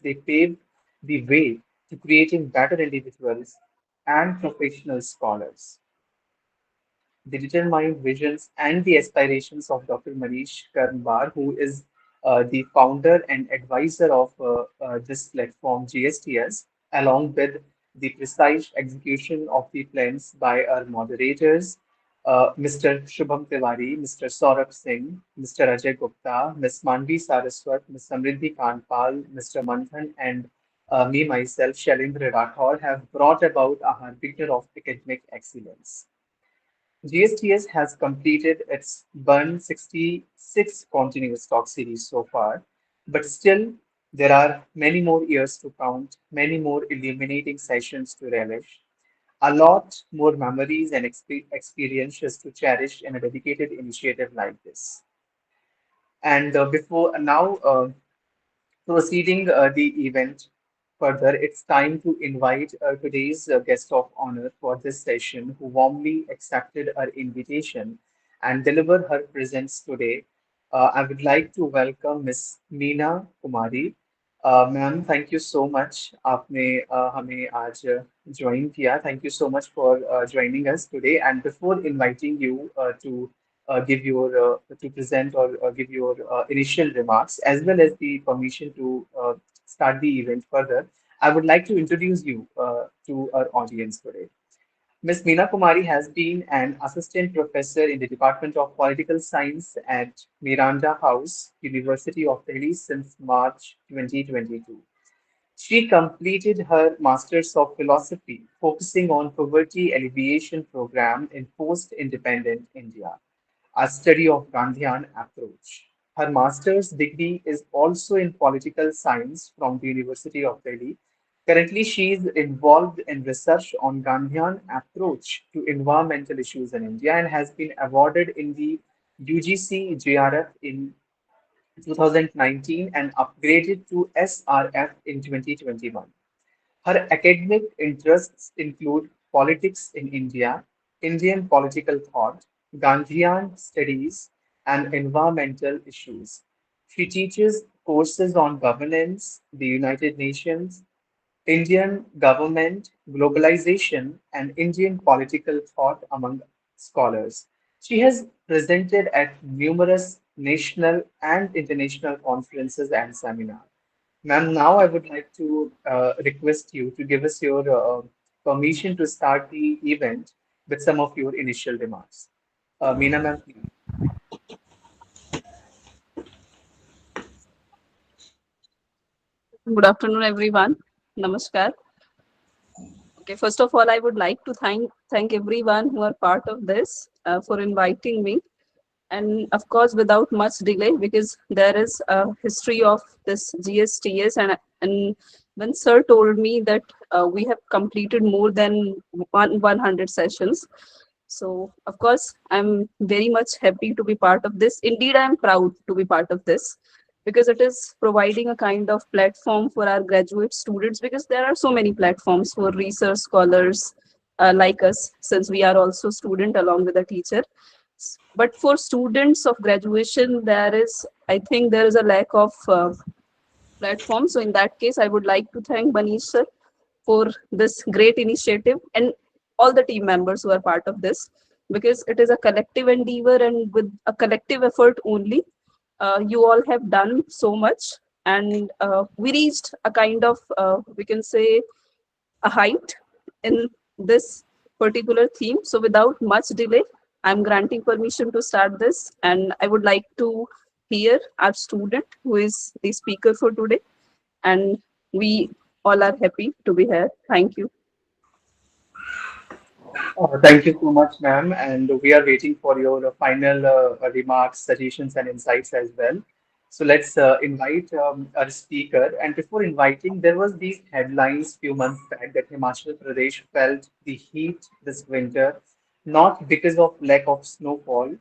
they paved the way to creating better individuals and professional scholars. The determined visions and the aspirations of Dr. Manish Karnbar, who is the founder and advisor of this platform, GSTS, along with the precise execution of the plans by our moderators, Mr. Shubham Tiwari, Mr. Saurabh Singh, Mr. Ajay Gupta, Ms. Manvi Saraswat, Ms. Samriddhi Kanpal, Mr. Manthan, and me, myself, Shailendra Rathore, have brought about a harbinger of academic excellence. GSTS has completed its Burn 66 continuous talk series so far, but still there are many more years to count, many more illuminating sessions to relish, a lot more memories and experiences to cherish in a dedicated initiative like this. And before now, proceeding the event further, it's time to invite today's guest of honor for this session who warmly accepted our invitation and delivered her presence today. I would like to welcome Miss Meena Kumari. Ma'am, thank you so much. आपने हमें आज join किया. Thank you so much for joining us today. And before inviting you to give your to present or give your initial remarks as well as the permission to start the event further, I would like to introduce you to our audience today. Ms. Meena Kumari has been an assistant professor in the Department of Political Science at Miranda House, University of Delhi since March 2022. She completed her Masters of Philosophy, focusing on poverty alleviation program in post-independent India, a study of Gandhian approach. Her master's degree is also in political science from the University of Delhi. Currently, she is involved in research on Gandhian approach to environmental issues in India and has been awarded in the UGC JRF in 2019 and upgraded to SRF in 2021. Her academic interests include politics in India, Indian political thought, Gandhian studies, and environmental issues. She teaches courses on governance, the United Nations, Indian government, globalization, and Indian political thought among scholars. She has presented at numerous national and international conferences and seminars. Ma'am, now I would like to request you to give us your permission to start the event with some of your initial remarks. Meena, ma'am, please. Good afternoon, everyone. Namaskar. Okay, first of all, I would like to thank everyone who are part of this for inviting me, and of course, without much delay, because there is a history of this GSTS, and when Sir told me that we have completed more than 100 sessions, so of course, I'm very much happy to be part of this. Indeed, I'm proud to be part of this because it is providing a kind of platform for our graduate students, because there are so many platforms for research scholars like us, since we are also student along with a teacher. But for students of graduation, I think there is a lack of platform. So in that case, I would like to thank Manish sir for this great initiative and all the team members who are part of this, because it is a collective endeavor, and with a collective effort only, you all have done so much, and we reached a kind of we can say a height in this particular theme. So without much delay, I'm granting permission to start this, and I would like to hear our student who is the speaker for today, and we all are happy to be here. Thank you. Thank you so much, ma'am. And we are waiting for your final remarks, suggestions, and insights as well. So let's invite our speaker. And before inviting, there was these headlines few months back that Himachal Pradesh felt the heat this winter, not because of lack of snowfall,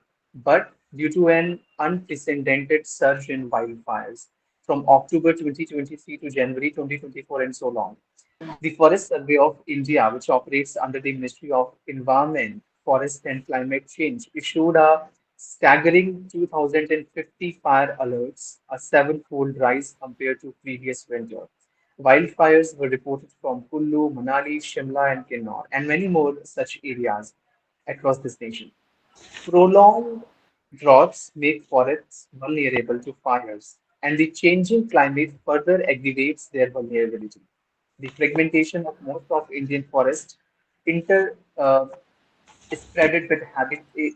but due to an unprecedented surge in wildfires from October 2023 to January 2024 and so on. The Forest Survey of India, which operates under the Ministry of Environment, Forest and Climate Change, issued a staggering 2,050 fire alerts, a seven-fold rise compared to previous winter. Wildfires were reported from Kullu, Manali, Shimla, and Kinnaur, and many more such areas across this nation. Prolonged droughts make forests vulnerable to fires, and the changing climate further aggravates their vulnerability. The fragmentation of most of Indian forests inter spreaded with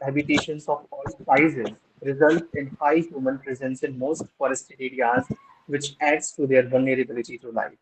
habitations of all sizes results in high human presence in most forested areas, which adds to their vulnerability to life.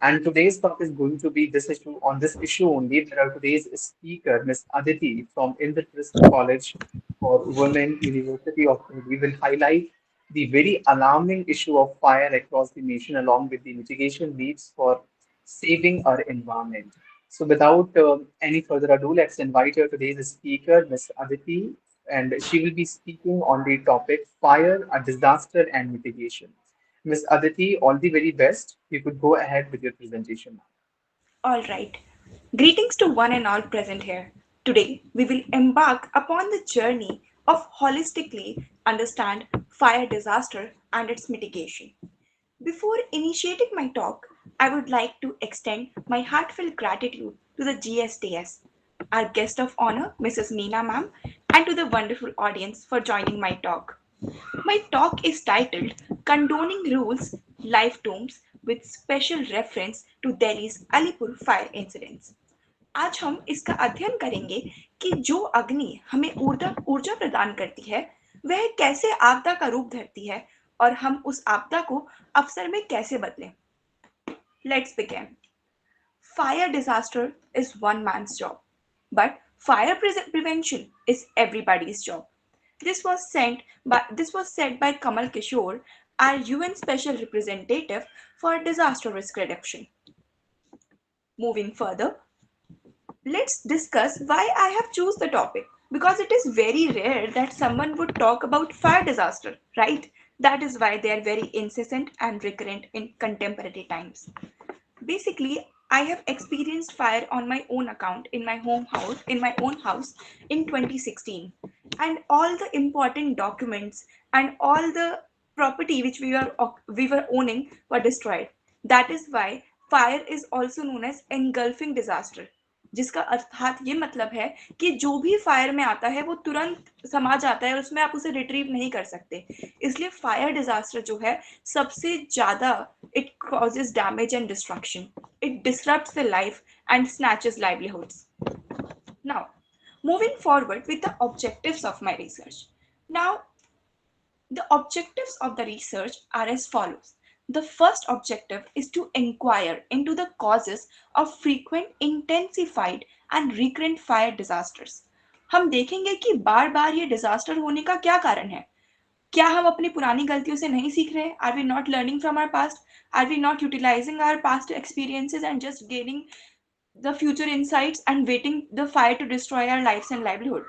And today's talk is going to be this issue. On this issue only, there are today's speaker, Miss Aditi from Indraprasth College for Women, University of We will highlight the very alarming issue of fire across the nation, along with the mitigation needs for saving our environment. So, without any further ado, let's invite her today's speaker, Miss Aditi, and she will be speaking on the topic fire, a disaster, and mitigation. Miss Aditi, all the very best. You could go ahead with your presentation now. All right. Greetings to one and all present here. Today, we will embark upon the journey of holistically understand fire disaster and its mitigation. Before initiating my talk, I would like to extend my heartfelt gratitude to the GSTS, our guest of honor, Mrs. Meena ma'am, and to the wonderful audience for joining my talk. My talk is titled Condoning Rules Life Tombs with special reference to Delhi's Alipur fire incidents. आज हम इसका अध्ययन करेंगे कि जो अग्नि हमें ऊर्जा ऊर्जा प्रदान करती है वह कैसे आपदा का रूप धरती है और हम उस आपदा को अवसर में कैसे बदलें. Let's begin. Fire disaster is one man's job, but fire prevention is everybody's job. This was said by Kamal Kishore, our UN Special Representative for Disaster Risk Reduction. Moving further, let's discuss why I have choose the topic because it is very rare that someone would talk about fire disaster, right? That is why they are very incessant and recurrent in contemporary times. Basically, I have experienced fire on my own account in my own house in 2016, and all the important documents and all the property which we were owning were destroyed. That is why fire is also known as engulfing disaster, जिसका अर्थात ये मतलब है कि जो भी fire में आता है वो तुरंत समा जाता है और उसमें आप उसे रिट्रीव नहीं कर सकते. इसलिए फायर डिजास्टर जो है सबसे ज्यादा it causes damage and destruction. It disrupts the life and snatches livelihoods. Now, moving forward with the objectives of my research. Now, the objectives of the research are as follows. The first objective is to inquire into the causes of frequent, intensified and recurrent fire disasters. हम देखेंगे कि बार बार ये disaster होने का क्या कारण है. क्या हम अपनी पुरानी गलतियों से नहीं सीख रहे? Are we not learning from our past? Are we not utilizing our past experiences and just gaining the future insights and waiting the fire to destroy our lives and livelihood?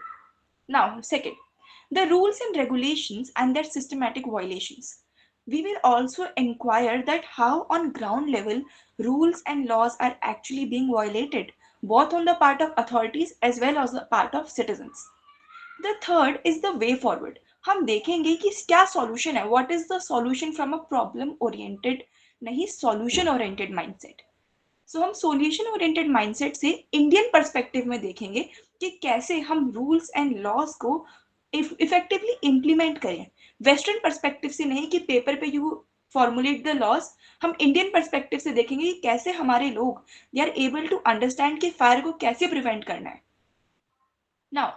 Now, second, the rules and regulations and their systematic violations. We will also inquire that how on ground level rules and laws are actually being violated, both on the part of authorities as well as the part of citizens. The third is the way forward. हम देखेंगे कि क्या solution है. What is the solution from a problem oriented नहीं solution oriented mindset. So हम solution oriented mindset से Indian perspective में देखेंगे कि कैसे हम rules and laws को effectively implement करें. Western perspective से नहीं कि paper पे you formulate the laws. हम Indian perspective से देखेंगे कि कैसे हमारे लोग they are able to understand कि fire को कैसे prevent करना है. Now,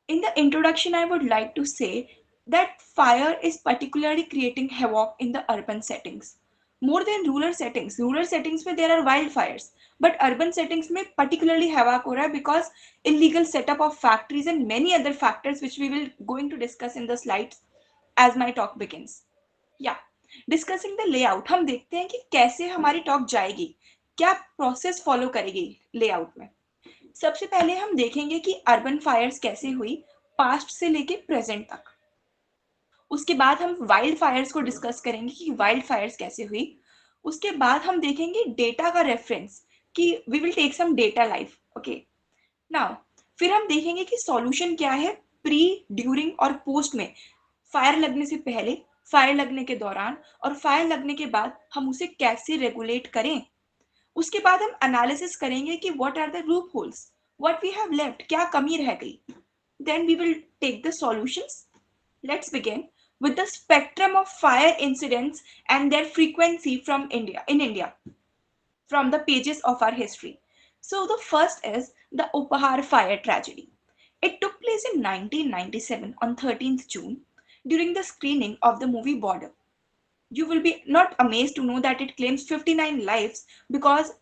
in the introduction, I would like to say that fire is particularly creating havoc in the urban settings. More than rural settings में there are wildfires, but urban settings में particularly havoc हो रहा है because illegal setup of factories and many other factors which we will going to discuss in the slides as my talk begins. Yeah, discussing the layout, हम देखते हैं कि कैसे हमारी talk जाएगी, क्या process follow करेगी layout में. सबसे पहले हम देखेंगे कि अर्बन फायर्स कैसे हुई पास्ट से लेके प्रेजेंट तक. उसके बाद हम वाइल्ड फायर्स को डिस्कस करेंगे कि वाइल्ड फायर्स कैसे हुई. उसके बाद हम देखेंगे डेटा का रेफरेंस कि we will take some data live. Okay, now फिर हम देखेंगे कि सॉल्यूशन क्या है प्री ड्यूरिंग और पोस्ट में. फायर लगने से पहले, फायर लगने के दौरान और फायर लगने के बाद हम उसे कैसे रेगुलेट करें। उसके बाद हम एनालिसिस करेंगे कि what are the loopholes, what we have left, क्या कमी रह गई। Then we will take the solutions. Let's begin with the spectrum of fire incidents and their frequency from India, from the pages of our history. So the first is the Upahar fire tragedy. It took place in 1997 on 13th June during the screening of the movie Border. You will be not amazed to know that it claims 59 lives because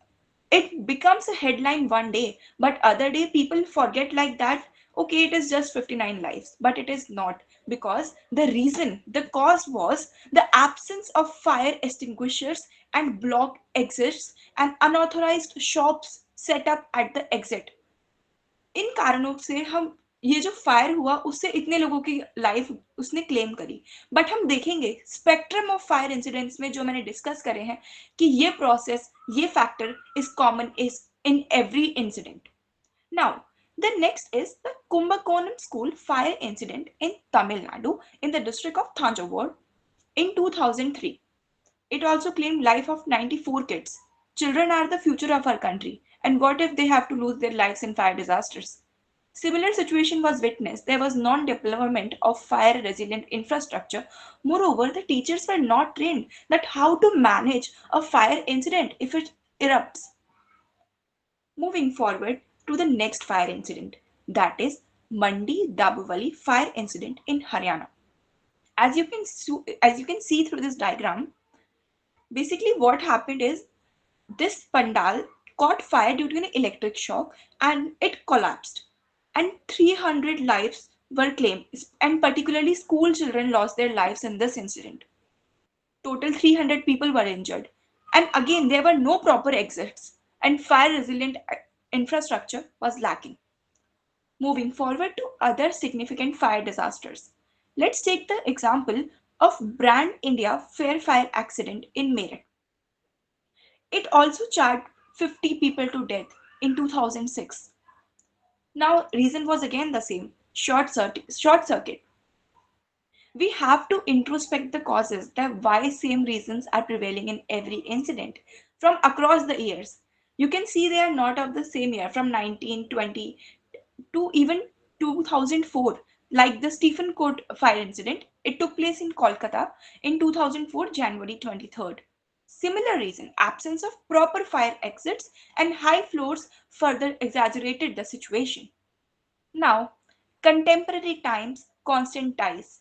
it becomes a headline one day, but other day people forget like that, okay, it is just 59 lives, but it is not, because the cause was the absence of fire extinguishers and blocked exits and unauthorized shops set up at the exit. इन कारणों से हम ये जो fire हुआ उससे इतने लोगों की लाइफ उसने क्लेम करी। बट हम देखेंगे स्पेक्ट्रम ऑफ फायर इंसिडेंट्स में जो मैंने डिस्कस करे हैं कि ये प्रोसेस, ये factor is common is in every incident. Now the next is the Kumbakonam school fire incident in Tamil Nadu in the district of Thanjavur in 2003. It also claimed life of 94 kids. Children are the future of our country, and what if they have to lose their lives in fire disasters? Similar situation was witnessed. There was non-deployment of fire-resilient infrastructure. Moreover, the teachers were not trained that how to manage a fire incident if it erupts. Moving forward to the next fire incident, that is Mandi Dabawali fire incident in Haryana. As you can see through this diagram, basically what happened is this pandal caught fire due to an electric shock and it collapsed, and 300 lives were claimed, and particularly school children lost their lives in this incident. Total 300 people were injured, and again there were no proper exits and fire resilient infrastructure was lacking. Moving forward to other significant fire disasters, let's take the example of Brand India Fair fire accident in Meerut. It also charred 50 people to death in 2006. Now, reason was again the same, short circuit. We have to introspect the causes, that why same reasons are prevailing in every incident from across the years. You can see they are not of the same year, from 1920 to even 2004, like the Stephen Court fire incident. It took place in Kolkata in 2004, January 23rd. Similar reason, absence of proper fire exits and high floors further exaggerated the situation. Now, contemporary times, constant ties.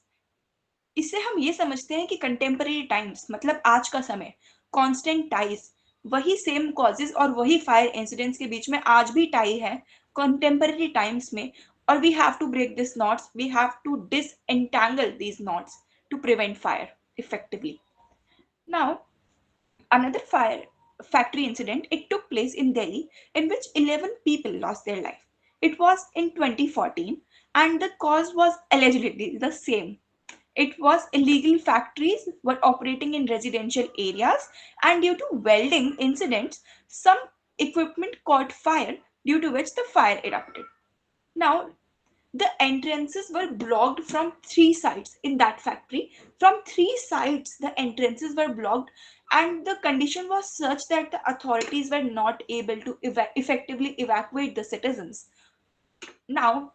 इससे हम ये समझते हैं कि contemporary times मतलब आज का समय, कांस्टेंट टाइज, वही सेम कॉजेज और वही फायर इंसिडेंट्स के बीच में आज भी टाई है कंटेम्पररी टाइम्स में, और we have to break this knots, we have to disentangle these knots to prevent fire effectively. Now, another fire factory incident, it took place in Delhi in which 11 people lost their life. It was in 2014 and the cause was allegedly the same. It was illegal factories were operating in residential areas, and due to welding incidents, some equipment caught fire, due to which the fire erupted. Now, the entrances were blocked from three sides in that factory. From three sides, the entrances were blocked, and the condition was such that the authorities were not able to effectively evacuate the citizens. Now,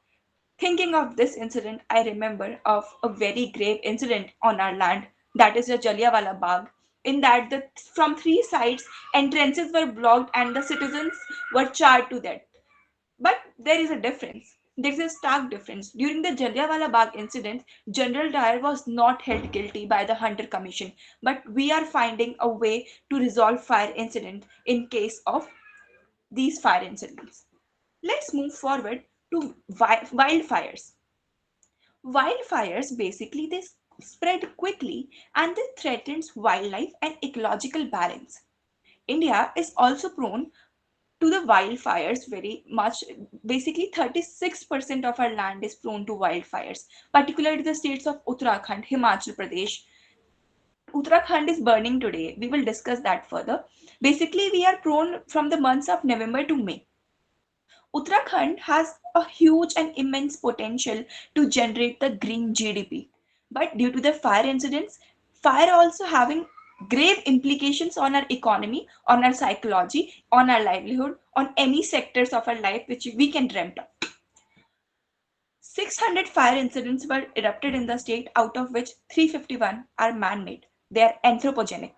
thinking of this incident, I remember of a very grave incident on our land, that is the Jallianwala Bagh. In that, from three sides, entrances were blocked and the citizens were charred to death. But there is a difference. There is a stark difference. During the Jallianwala Bagh incident, General Dyer was not held guilty by the Hunter Commission, but we are finding a way to resolve fire incident in case of these fire incidents. Let's move forward to wildfires. Wildfires basically they spread quickly and they threatens wildlife and ecological balance. India is also prone to the wildfires very much. Basically 36% of our land is prone to wildfires, particularly the states of Uttarakhand, Himachal Pradesh. Uttarakhand is burning today. We will discuss that further. Basically, we are prone from the months of November to May. Uttarakhand has a huge and immense potential to generate the green GDP. But due to the fire incidents, Fire also having grave implications on our economy, on our psychology, on our livelihood, on any sectors of our life which we can dream of. 600 fire incidents were erupted in the state, out of which 351 are man-made. They are anthropogenic.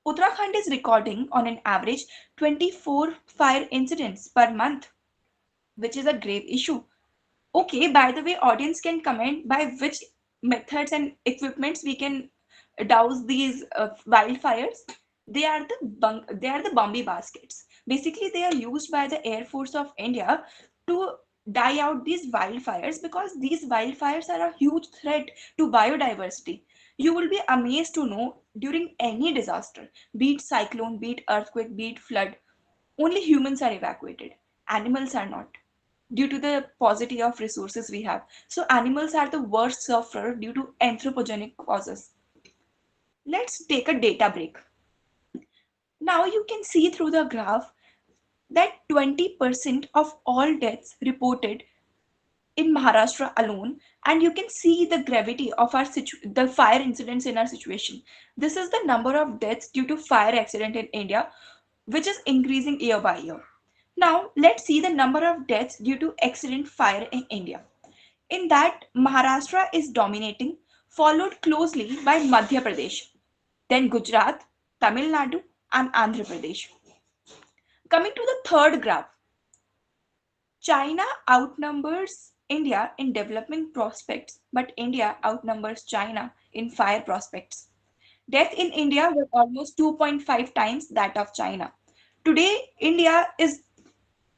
Uttarakhand is recording on an average 24 fire incidents per month, which is a grave issue. Okay, by the way, audience can comment by which methods and equipments we can douse these wildfires. They are the Bombay baskets. Basically, they are used by the Air Force of India to die out these wildfires, because these wildfires are a huge threat to biodiversity. You will be amazed to know, during any disaster, be it cyclone, be it earthquake, be it flood, only humans are evacuated. Animals are not, due to the paucity of resources we have. So animals are the worst sufferer due to anthropogenic causes. Let's take a data break. Now you can see through the graph that 20% of all deaths reported in Maharashtra alone, and you can see the gravity of the fire incidents in our situation. This is the number of deaths due to fire accident in India, which is increasing year by year. Now let's see the number of deaths due to accident fire in India. In that, Maharashtra is dominating, followed closely by Madhya Pradesh, then Gujarat, Tamil Nadu, and Andhra Pradesh. Coming to the third graph, China outnumbers India in development prospects, but India outnumbers China in fire prospects. Death in India was almost 2.5 times that of China. Today, India is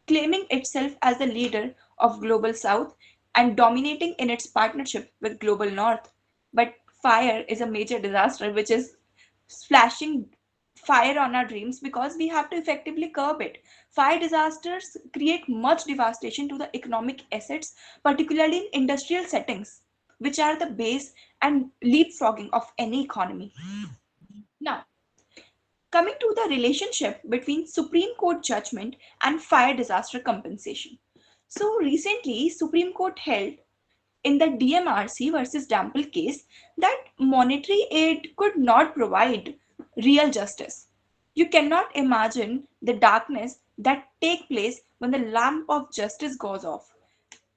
claiming itself as the leader of Global South and dominating in its partnership with Global North. But fire is a major disaster which is flashing fire on our dreams, because we have to effectively curb it. Fire disasters create much devastation to the economic assets, particularly in industrial settings, which are the base and leapfrogging of any economy. Now, coming to the relationship between Supreme Court judgment and fire disaster compensation. So recently, Supreme Court held in the DMRC versus Dample case that monetary aid could not provide real justice. You cannot imagine the darkness that take place when the lamp of justice goes off.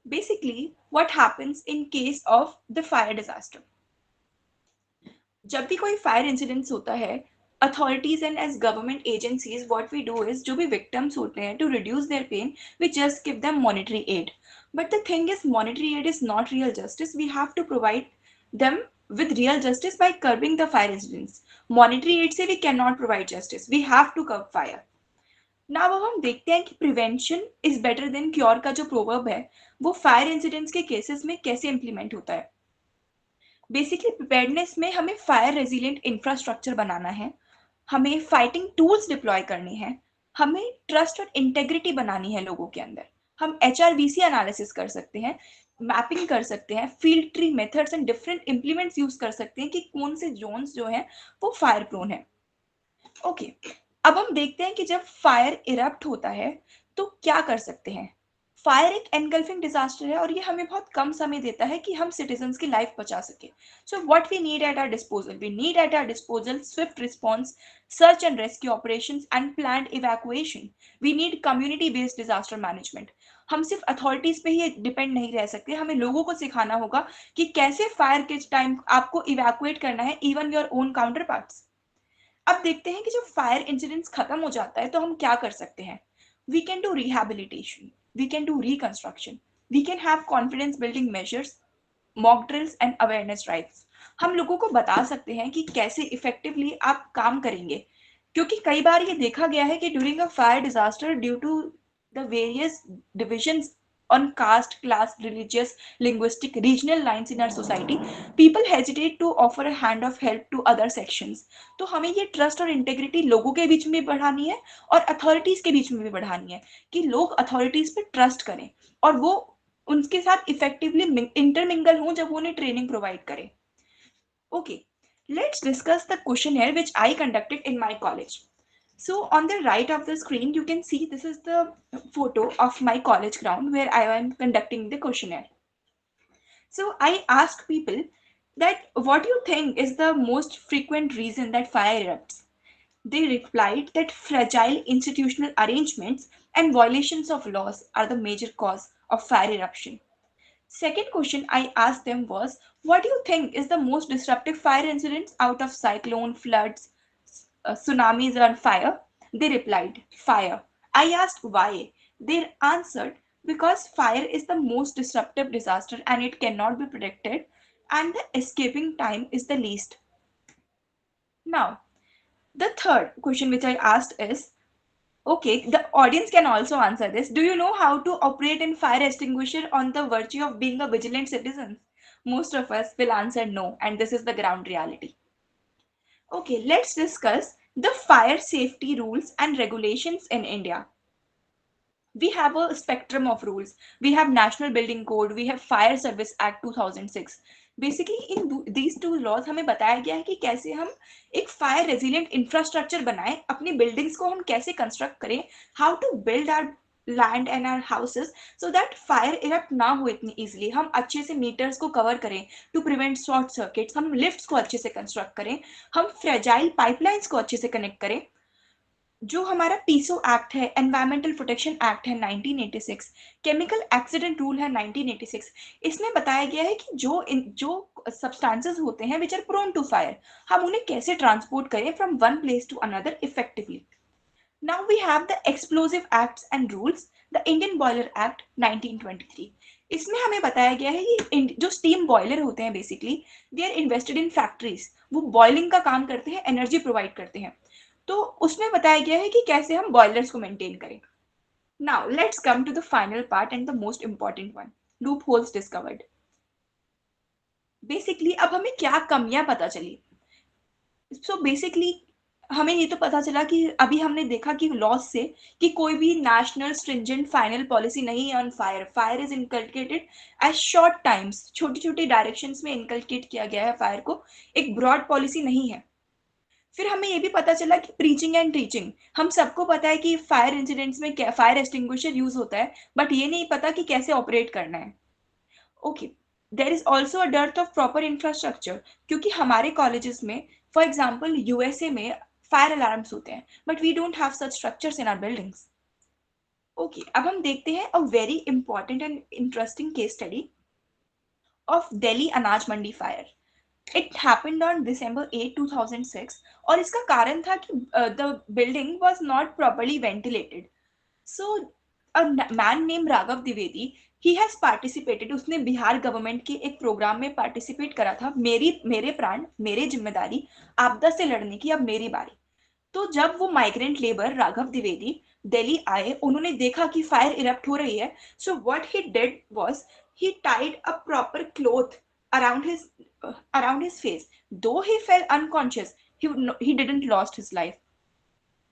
Basically, what happens in case of the fire disaster? जब भी कोई fire incidents होता है, authorities and as government agencies, what we do is, जो भी victims होते हैं, to reduce their pain, we just give them monetary aid. But the thing is, monetary aid is not real justice. We have to provide them with real justice by curbing the fire incidents. Monetary aid से we cannot provide justice. We have to curb fire. Now अब हम देखते हैं कि prevention is better than cure का जो proverb है, वो fire incidents के cases में कैसे implement होता है. बेसिकली प्रिपेयर्डनेस में हमें फायर रेजिलिएंट इंफ्रास्ट्रक्चर बनाना है, हमें फाइटिंग टूल्स डिप्लॉय करनी है, हमें ट्रस्ट और इंटेग्रिटी बनानी है लोगों के अंदर. हम HRVC एनालिसिस कर सकते हैं, मैपिंग कर सकते हैं, field tree methods and different implements use कर सकते हैं कि कौन से जोन्स जो हैं वो फायर प्रोन है. ओके, अब हम देखते हैं कि जब फायर इरप्ट होता है तो क्या कर सकते हैं. फायर एक एनगल्फिंग डिजास्टर है और ये हमें बहुत कम समय देता है कि हम सिटीजन्स की लाइफ बचा सके. So what we need at our disposal, we need at our disposal swift response, search and rescue operations and planned evacuation. We need community based disaster management. हम सिर्फ अथॉरिटीज पे ही डिपेंड नहीं रह सकते, हमें लोगों को सिखाना होगा कि कैसे फायर के टाइम आपको इवैक्यूएट करना है, even your own counter parts. अब देखते हैं कि जब फायर इंसिडेंट्स खत्म हो जाता है तो हम क्या कर सकते हैं. We can do rehabilitation, we can do reconstruction, we can have confidence building measures, mock drills and awareness drives. हम लोगों को बता सकते हैं कि कैसे इफेक्टिवली आप काम करेंगे, क्योंकि कई बार ये देखा गया है कि during a fire disaster, due to the various divisions on caste, class, religious, linguistic, regional lines in our society, people hesitate to offer a hand of help to other sections. तो हमें ये ट्रस्ट और integrity लोगों के बीच में बढ़ानी है और अथॉरिटीज के बीच में भी बढ़ानी है कि लोग अथॉरिटीज पे ट्रस्ट करें और वो उनके साथ इफेक्टिवली इंटरमिंगल हों जब वो उन्हें ट्रेनिंग प्रोवाइड करें. Okay, let's discuss the questionnaire which I conducted in my college. So on the right of the screen, you can see this is the photo of my college ground where I am conducting the questionnaire. So I asked people that what do you think is the most frequent reason that fire erupts? They replied that fragile institutional arrangements and violations of laws are the major cause of fire eruption. Second question I asked them was, what do you think is the most disruptive fire incidents out of cyclone, floods, tsunamis, and fire? They replied, fire. I asked why. They answered, because fire is the most disruptive disaster and it cannot be predicted, and the escaping time is the least. Now, the third question which I asked is, okay, the audience can also answer this. Do you know how to operate in fire extinguisher on the virtue of being a vigilant citizen? Most of us will answer no, and this is the ground reality. Okay, let's discuss the fire safety rules and regulations in India. We have a spectrum of rules. We have National Building Code, we have Fire Service Act 2006. Basically in these two laws हमें बताया गया है कि कैसे हम एक fire resilient infrastructure बनाएं, अपनी बिल्डिंग्स को हम कैसे कंस्ट्रक्ट करें, how to build our land and our houses so that fire erupt ना हो इतनी इजीली, हम अच्छे से मीटर्स को कवर करें टू प्रिवेंट शॉर्ट सर्किट्स, हम लिफ्ट्स को अच्छे से कंस्ट्रक्ट करें, हम फ्रेजाइल पाइपलाइंस को अच्छे से कनेक्ट करें। जो हमारा पीसो एक्ट है, एनवायरमेंटल प्रोटेक्शन एक्ट है 1986, केमिकल एक्सीडेंट रूल है 1986, इसमें बताया गया है कि जो सब्सटेंसेस होते हैं which are prone to fire, हम उन्हें कैसे ट्रांसपोर्ट करें from one place to another effectively. Now we have the explosive acts and rules, the Indian boiler act 1923। इसमें हमें बताया गया है कि जो स्टीम बॉयलर होते हैं basically they are invested in factories, वो बॉइलिंग का काम करते हैं, एनर्जी प्रोवाइड करते हैं, तो उसमें बताया गया है कि कैसे हम बॉयलर्स को मेंटेन करें। Now let's come to the final part and the most important one, loopholes discovered. Basically अब हमें क्या कमियां पता चली? बेसिकली हमें ये तो पता चला कि अभी हमने देखा कि लॉस से कि कोई भी नेशनल स्ट्रिंजेंट फाइनल पॉलिसी नहीं है on fire. Fire is inculcated as short times, छोटी छोटी डायरेक्शंस में इनकल्केट किया गया है फायर को, एक ब्रॉड पॉलिसी नहीं है। फिर हमें ये भी पता चला कि प्रीचिंग एंड टीचिंग, हम सबको पता है कि फायर इंसिडेंट्स में फायर एक्सटिंग्विशर यूज होता है, बट ये नहीं पता कि कैसे ऑपरेट करना है। Okay, there is also a dearth of proper infrastructure, क्योंकि हमारे कॉलेजेस में फॉर एग्जाम्पल यूएसए में फायर अलार्म्स होते हैं, but we don't have such structures in our buildings. Okay, अब हम देखते हैं a very important and interesting case study of Delhi Anaj Mandi fire. It happened on December 8, 2006, और इसका कारण था कि the building was not properly ventilated. So a man named Raghav Dwivedi, he has participated, उसने बिहार गवर्नमेंट के एक प्रोग्राम में पार्टिसिपेट करा था, मेरे प्राण मेरे जिम्मेदारी, आपदा से लड़ने की अब मेरी बारी। तो जब वो माइग्रेंट लेबर राघव द्विवेदी दिल्ली आए, उन्होंने देखा कि फायर इरप्ट हो रही है, so what he did was he tied a proper cloth around his around his face. Though he fell unconscious, he didn't lost his life.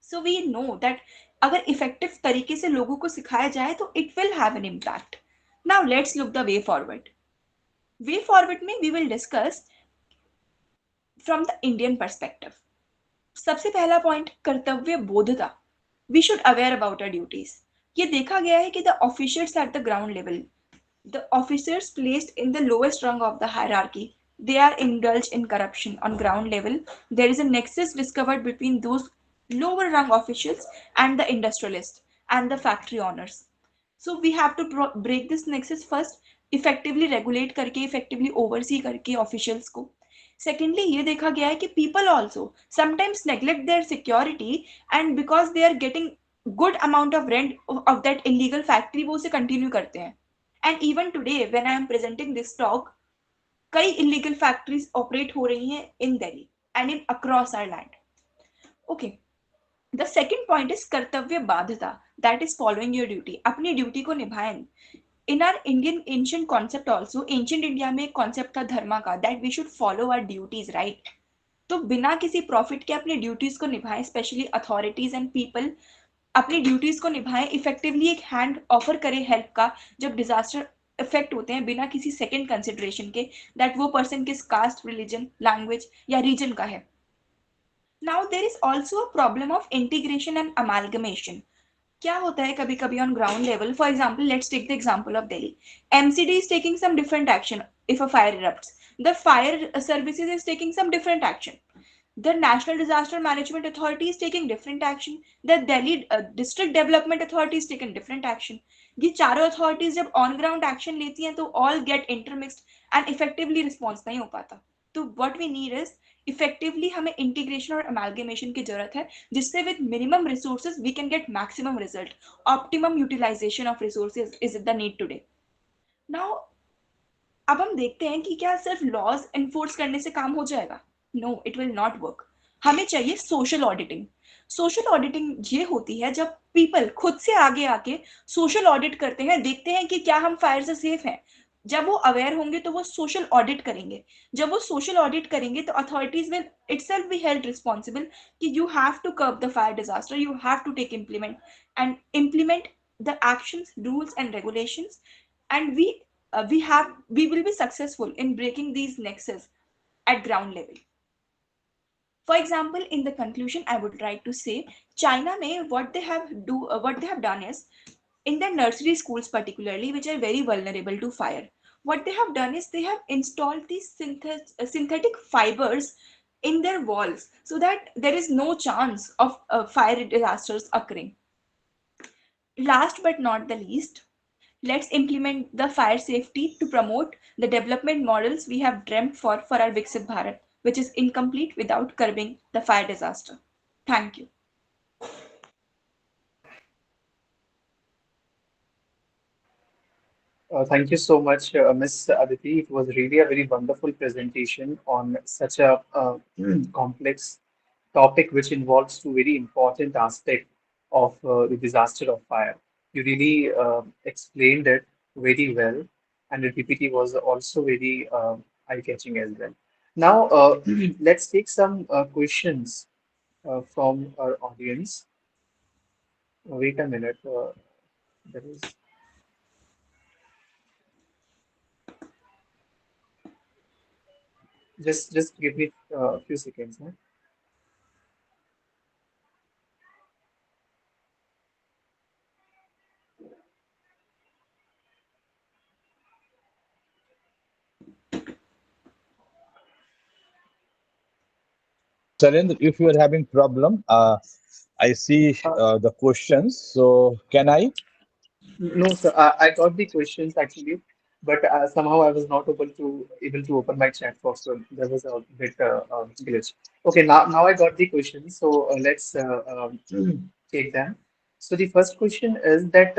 So we know that अगर effective तरीके से लोगों को सिखाया जाए तो it will have an impact. Now let's look the way forward. Way forward में we will discuss from the Indian perspective. सबसे पहला पॉइंट, कर्तव्य बोधता। We should aware about our duties. ये देखा गया है कि the officers at the ground level, the officers placed in the lowest rung of the hierarchy, they are indulged in corruption on ground level. There is a nexus discovered between those lower rung officials and the industrialists and the factory owners. So we have to break this nexus first, effectively regulate करके, effectively oversee करके officials को। Secondly, ये देखा गया है कि people also sometimes neglect their security, and because they are getting good amount of rent of that illegal factory, वो उसे continue करते हैं। And even today when I am presenting this talk, कई illegal factories operate हो रही हैं in Delhi and in across our land. Okay, the second point is कर्तव्य बाध्यता, that is following your duty, अपनी ड्यूटी को निभाएं। In our Indian ancient concept also, ancient India में एक concept था धर्मा का, that we should follow our duties, right? तो बिना किसी प्रॉफिट के अपनी ड्यूटीज को निभाएं, स्पेशली अथॉरिटीज एंड पीपल अपनी ड्यूटीज को निभाएं, इफेक्टिवली एक हैंड ऑफर करें हेल्प का जब डिजास्टर इफेक्ट होते हैं, बिना किसी सेकंड कंसिडरेशन के दैट वो पर्सन किस कास्ट, रिलीजन, लैंग्वेज या रीजन का है। Now there is also a problem of integration and amalgamation. क्या होता है कभी कभी on ground level, for example let's take the example of Delhi, MCD is taking some different action, if a fire erupts. The fire services is taking some different action. The National Disaster Management Authority is taking different action. The Delhi District Development Authority is taking different action. ये चारों authorities जब on ground action लेती हैं तो all get intermixed and effectively response नहीं हो पाता. तो what we need is effectively हमें integration और amalgamation की जरूरत है जिससे with minimum resources we can get maximum result. Optimum utilization of resources is the need today. Now अब हम देखते हैं कि क्या सिर्फ लॉज एनफोर्स करने से काम हो जाएगा. No, it will not work. हमें चाहिए सोशल ऑडिटिंग. सोशल ऑडिटिंग ये होती है जब पीपल खुद से आगे आके सोशल ऑडिट करते हैं, देखते हैं कि क्या हम फायर से सेफ हैं. जब वो अवेयर होंगे तो वो सोशल ऑडिट करेंगे. जब वो सोशल ऑडिट करेंगे तो authorities will itself be held responsible कि you have to curb the fire disaster, you have to take implement the actions, rules and regulations, and we will be successful in breaking these nexus at ground level. For example, in the conclusion I would like to say China mein what they have done is in their nursery schools particularly, which are very vulnerable to fire, what they have done is they have installed these synthetic fibers in their walls so that there is no chance of fire disasters occurring. Last but not the least, let's implement the fire safety to promote the development models we have dreamt for our Viksit Bharat, which is incomplete without curbing the fire disaster. Thank you. Thank you so much, Miss Aditi. It was really a very wonderful presentation on such a complex topic, which involves two very important aspects of the disaster of fire. You really explained it very well, and the PPT was also very eye-catching as well. Now, let's take some questions from our audience. Wait a minute. There is just give me a few seconds. Huh? Sarendra, if you are having problem, I see Uh, the questions. So can I? No, sir. I got the questions actually, but somehow I was not able to open my chat box, so there was a bit glitch. Okay, now I got the questions, so let's take them. So the first question is that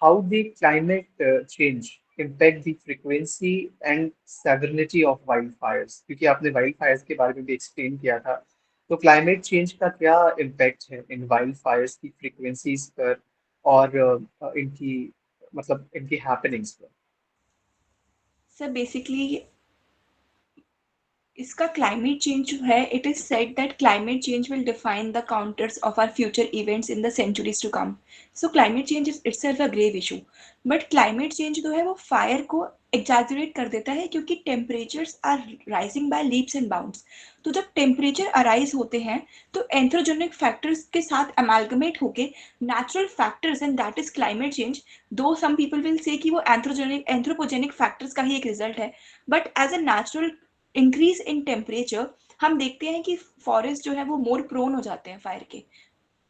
how the climate change impact the frequency and severity of wildfires? क्योंकि आपने wildfires के बारे में भी explain किया था, तो climate change का क्या impact है in wildfires की frequencies पर और इनकी मतलब इनकी हैपनिंग्स पर. So basically, इसका climate change जो है, it is said that climate change will define the counters of our future events in the centuries to come. So climate change is itself a grave issue. But climate change जो है वो fire को exaggerate कर देता है क्योंकि temperatures are rising by leaps and bounds. तो जब temperature arise होते हैं तो anthropogenic factors के साथ amalgamate होके natural factors, and that is climate change. Though some people will say कि वो anthropogenic factors का ही एक result है, but as a natural increase in temperature हम देखते हैं कि फॉरेस्ट जो है वो मोर प्रोन हो जाते हैं फायर के.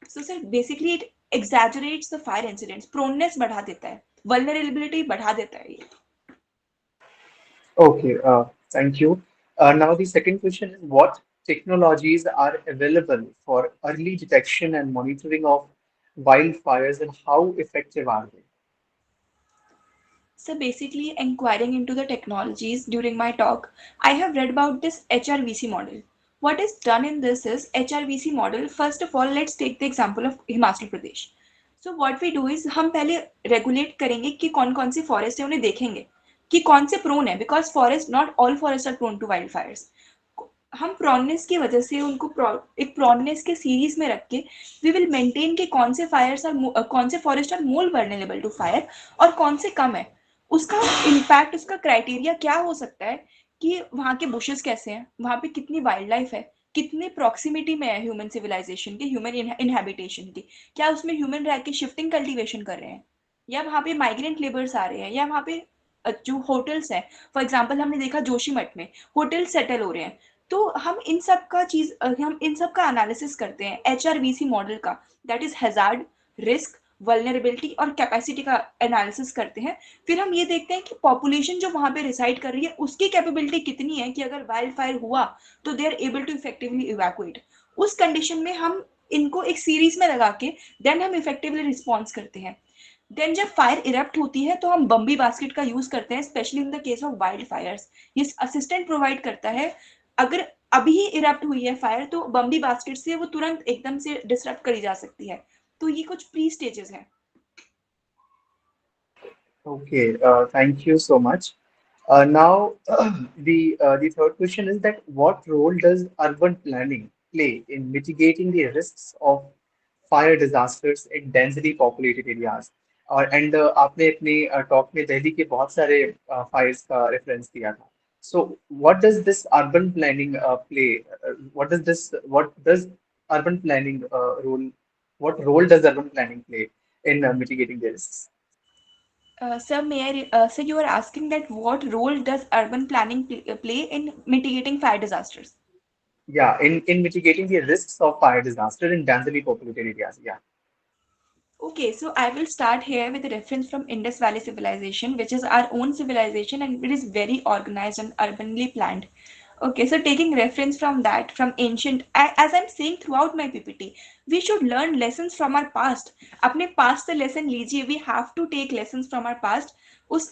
So sir basically it exaggerates the fire incidents, proneness बढ़ा देता है, वल्नरेबिलिटी बढ़ा देता है ये. Okay, thank you. Now the second question is what technologies are available for early detection and monitoring of wildfires and how effective are they? So basically, inquiring into the technologies during my talk, I have read about this HRVC model. What is done in this is HRVC model. First of all, let's take the example of Himachal Pradesh. So what we do is हम पहले regulate करेंगे कि कौन कौन सी forest है उन्हें देखेंगे कि कौन से prone है, because forest not all forests are prone to wildfires. हम प्रोननेस की वजह से उनको एक प्रोननेस के सीरीज में रख के वी विल मेंटेन कि कौन से फायर्स और कौन से forest are more vulnerable to fire और कौन से कम है. उसका इम्पैक्ट, उसका क्राइटेरिया क्या हो सकता है कि वहाँ के बुशेस कैसे हैं, वहाँ पे कितनी वाइल्ड लाइफ है, कितने प्रॉक्सिमिटी में है ह्यूमन सिविलाइजेशन के, ह्यूमन इनहेबिटेशन की, क्या उसमें ह्यूमन रह के शिफ्टिंग कल्टीवेशन कर रहे हैं, या वहाँ पे माइग्रेंट लेबर्स आ रहे हैं, या वहाँ पे जो होटल्स हैं, फॉर एग्जांपल हमने देखा जोशीमठ में होटल सेटल हो रहे हैं, तो हम इन सब का एनालिसिस करते हैं HRVC मॉडल का, that is hazard, risk, vulnerability और कैपेसिटी का एनालिसिस करते हैं। फिर हम ये देखते हैं कि पॉपुलेशन जो वहां पे रिसाइड कर रही है उसकी कैपेबिलिटी कितनी है कि अगर वाइल्ड फायर हुआ तो they are able to effectively evacuate. उस कंडीशन में हम इनको एक सीरीज में लगा के देन हम इफेक्टिवली रिस्पॉन्स करते हैं। देन जब फायर इरप्ट होती है तो हम बम्बी बास्केट का यूज करते हैं, specially in the case of wild Fyers. ये असिस्टेंट प्रोवाइड करता है, अगर अभी ही इरप्ट हुई है फायर तो बम्बी बास्केट से वो तुरंत एकदम से डिसरप्ट करी जा सकती है। तो ये कुछ प्री स्टेजेस हैं। Okay, thank you so much. Now, the third question is that what role does urban planning play in mitigating the risks of fire disasters in densely populated areas? और and आपने अपने talk में दिल्ली के बहुत सारे Fyers का reference दिया था. So, what does this urban planning play? What does urban planning role? What role does urban planning play in mitigating the risks? So you are asking that what role does urban planning play in mitigating fire disasters? Yeah, in mitigating the risks of fire disaster in densely populated areas. Yeah. Okay, so I will start here with a reference from Indus Valley Civilization, which is our own civilization and it is very organized and urbanly planned. Okay, so taking reference from that, from ancient, as I'm saying throughout my PPT, we should learn lessons from our past. अपने past से lesson लीजिए, we have to take lessons from our past. उस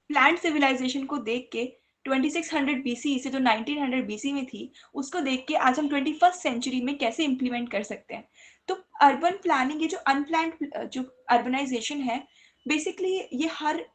planned civilization को देख के 2600 BC से जो 1900 BC में थी उसको देख के आज हम 21st सेंचुरी में कैसे इम्प्लीमेंट कर सकते हैं। तो अर्बन प्लानिंग, ये जो अनप्लान्ड जो अर्बनाइजेशन है, बेसिकली ये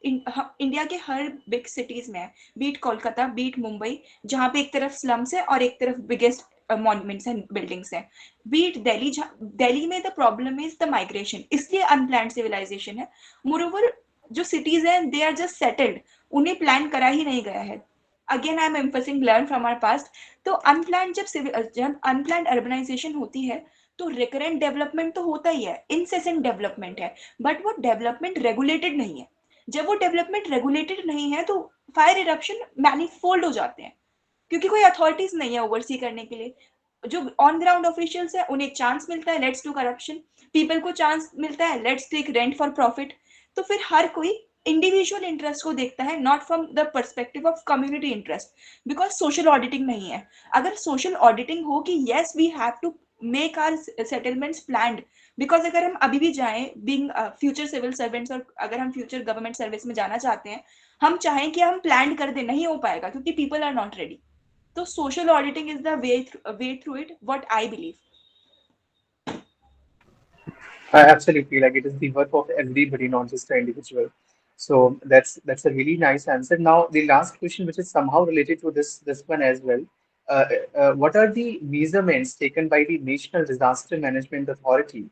इंडिया के हर बिग सिटीज में है, बीट कोलकाता, बीट मुंबई, जहाँ पे एक तरफ स्लम्स है और एक तरफ बिगेस्ट मॉन्यूमेंट्स एंड बिल्डिंग्स हैं, बीट दिल्ली, दिल्ली में the problem is the migration, इसलिए अनप्लान्ड सिविलाइजेशन है। मोरओवर जो सिटीज हैं दे आर जस्ट सेटल्ड, उन्हें प्लान करा ही नहीं गया है। Again I am emphasising learn from our past. तो अनप्लान्ड जब अनप्लान्ड अर्बनाइजेशन होती है तो रिकरेंट डेवलपमेंट तो होता ही है, इंसेसेंट डेवलपमेंट है, बट वो डेवलपमेंट रेगुलेटेड नहीं है। जब वो डेवलपमेंट रेगुलेटेड नहीं है तो फायर इरप्शन मैनिफोल्ड हो जाते हैं, क्योंकि कोई अथॉरिटीज नहीं है ओवरसी करने के लिए। जो ऑन ग्राउंड ऑफिशियल्स है उन्हें चांस मिलता है, लेट्स डू करप्शन। पीपल को चांस मिलता है, let's take rent for profit. तो फिर हर कोई इंडिविजुअल इंटरेस्ट को देखता है, not from the perspective of community interest, because social auditing नहीं है। अगर सोशल ऑडिटिंग हो कि yes we have to make our settlements planned, because अगर हम अभी भी जाएं बीइंग फ्यूचर सिविल सर्वेंट्स, और अगर हम फ्यूचर गवर्नमेंट सर्विस में जाना चाहते हैं, हम चाहें कि हम प्लान कर दे, नहीं हो पाएगा क्योंकि पीपल आर नॉट रेडी। तो social auditing is the way through it, what I believe. Absolutely, like it is the work of everybody, not just the individual. So that's a really nice answer. Now, the last question, which is somehow related to this one as well. Uh, what are the measurements taken by the National Disaster Management Authority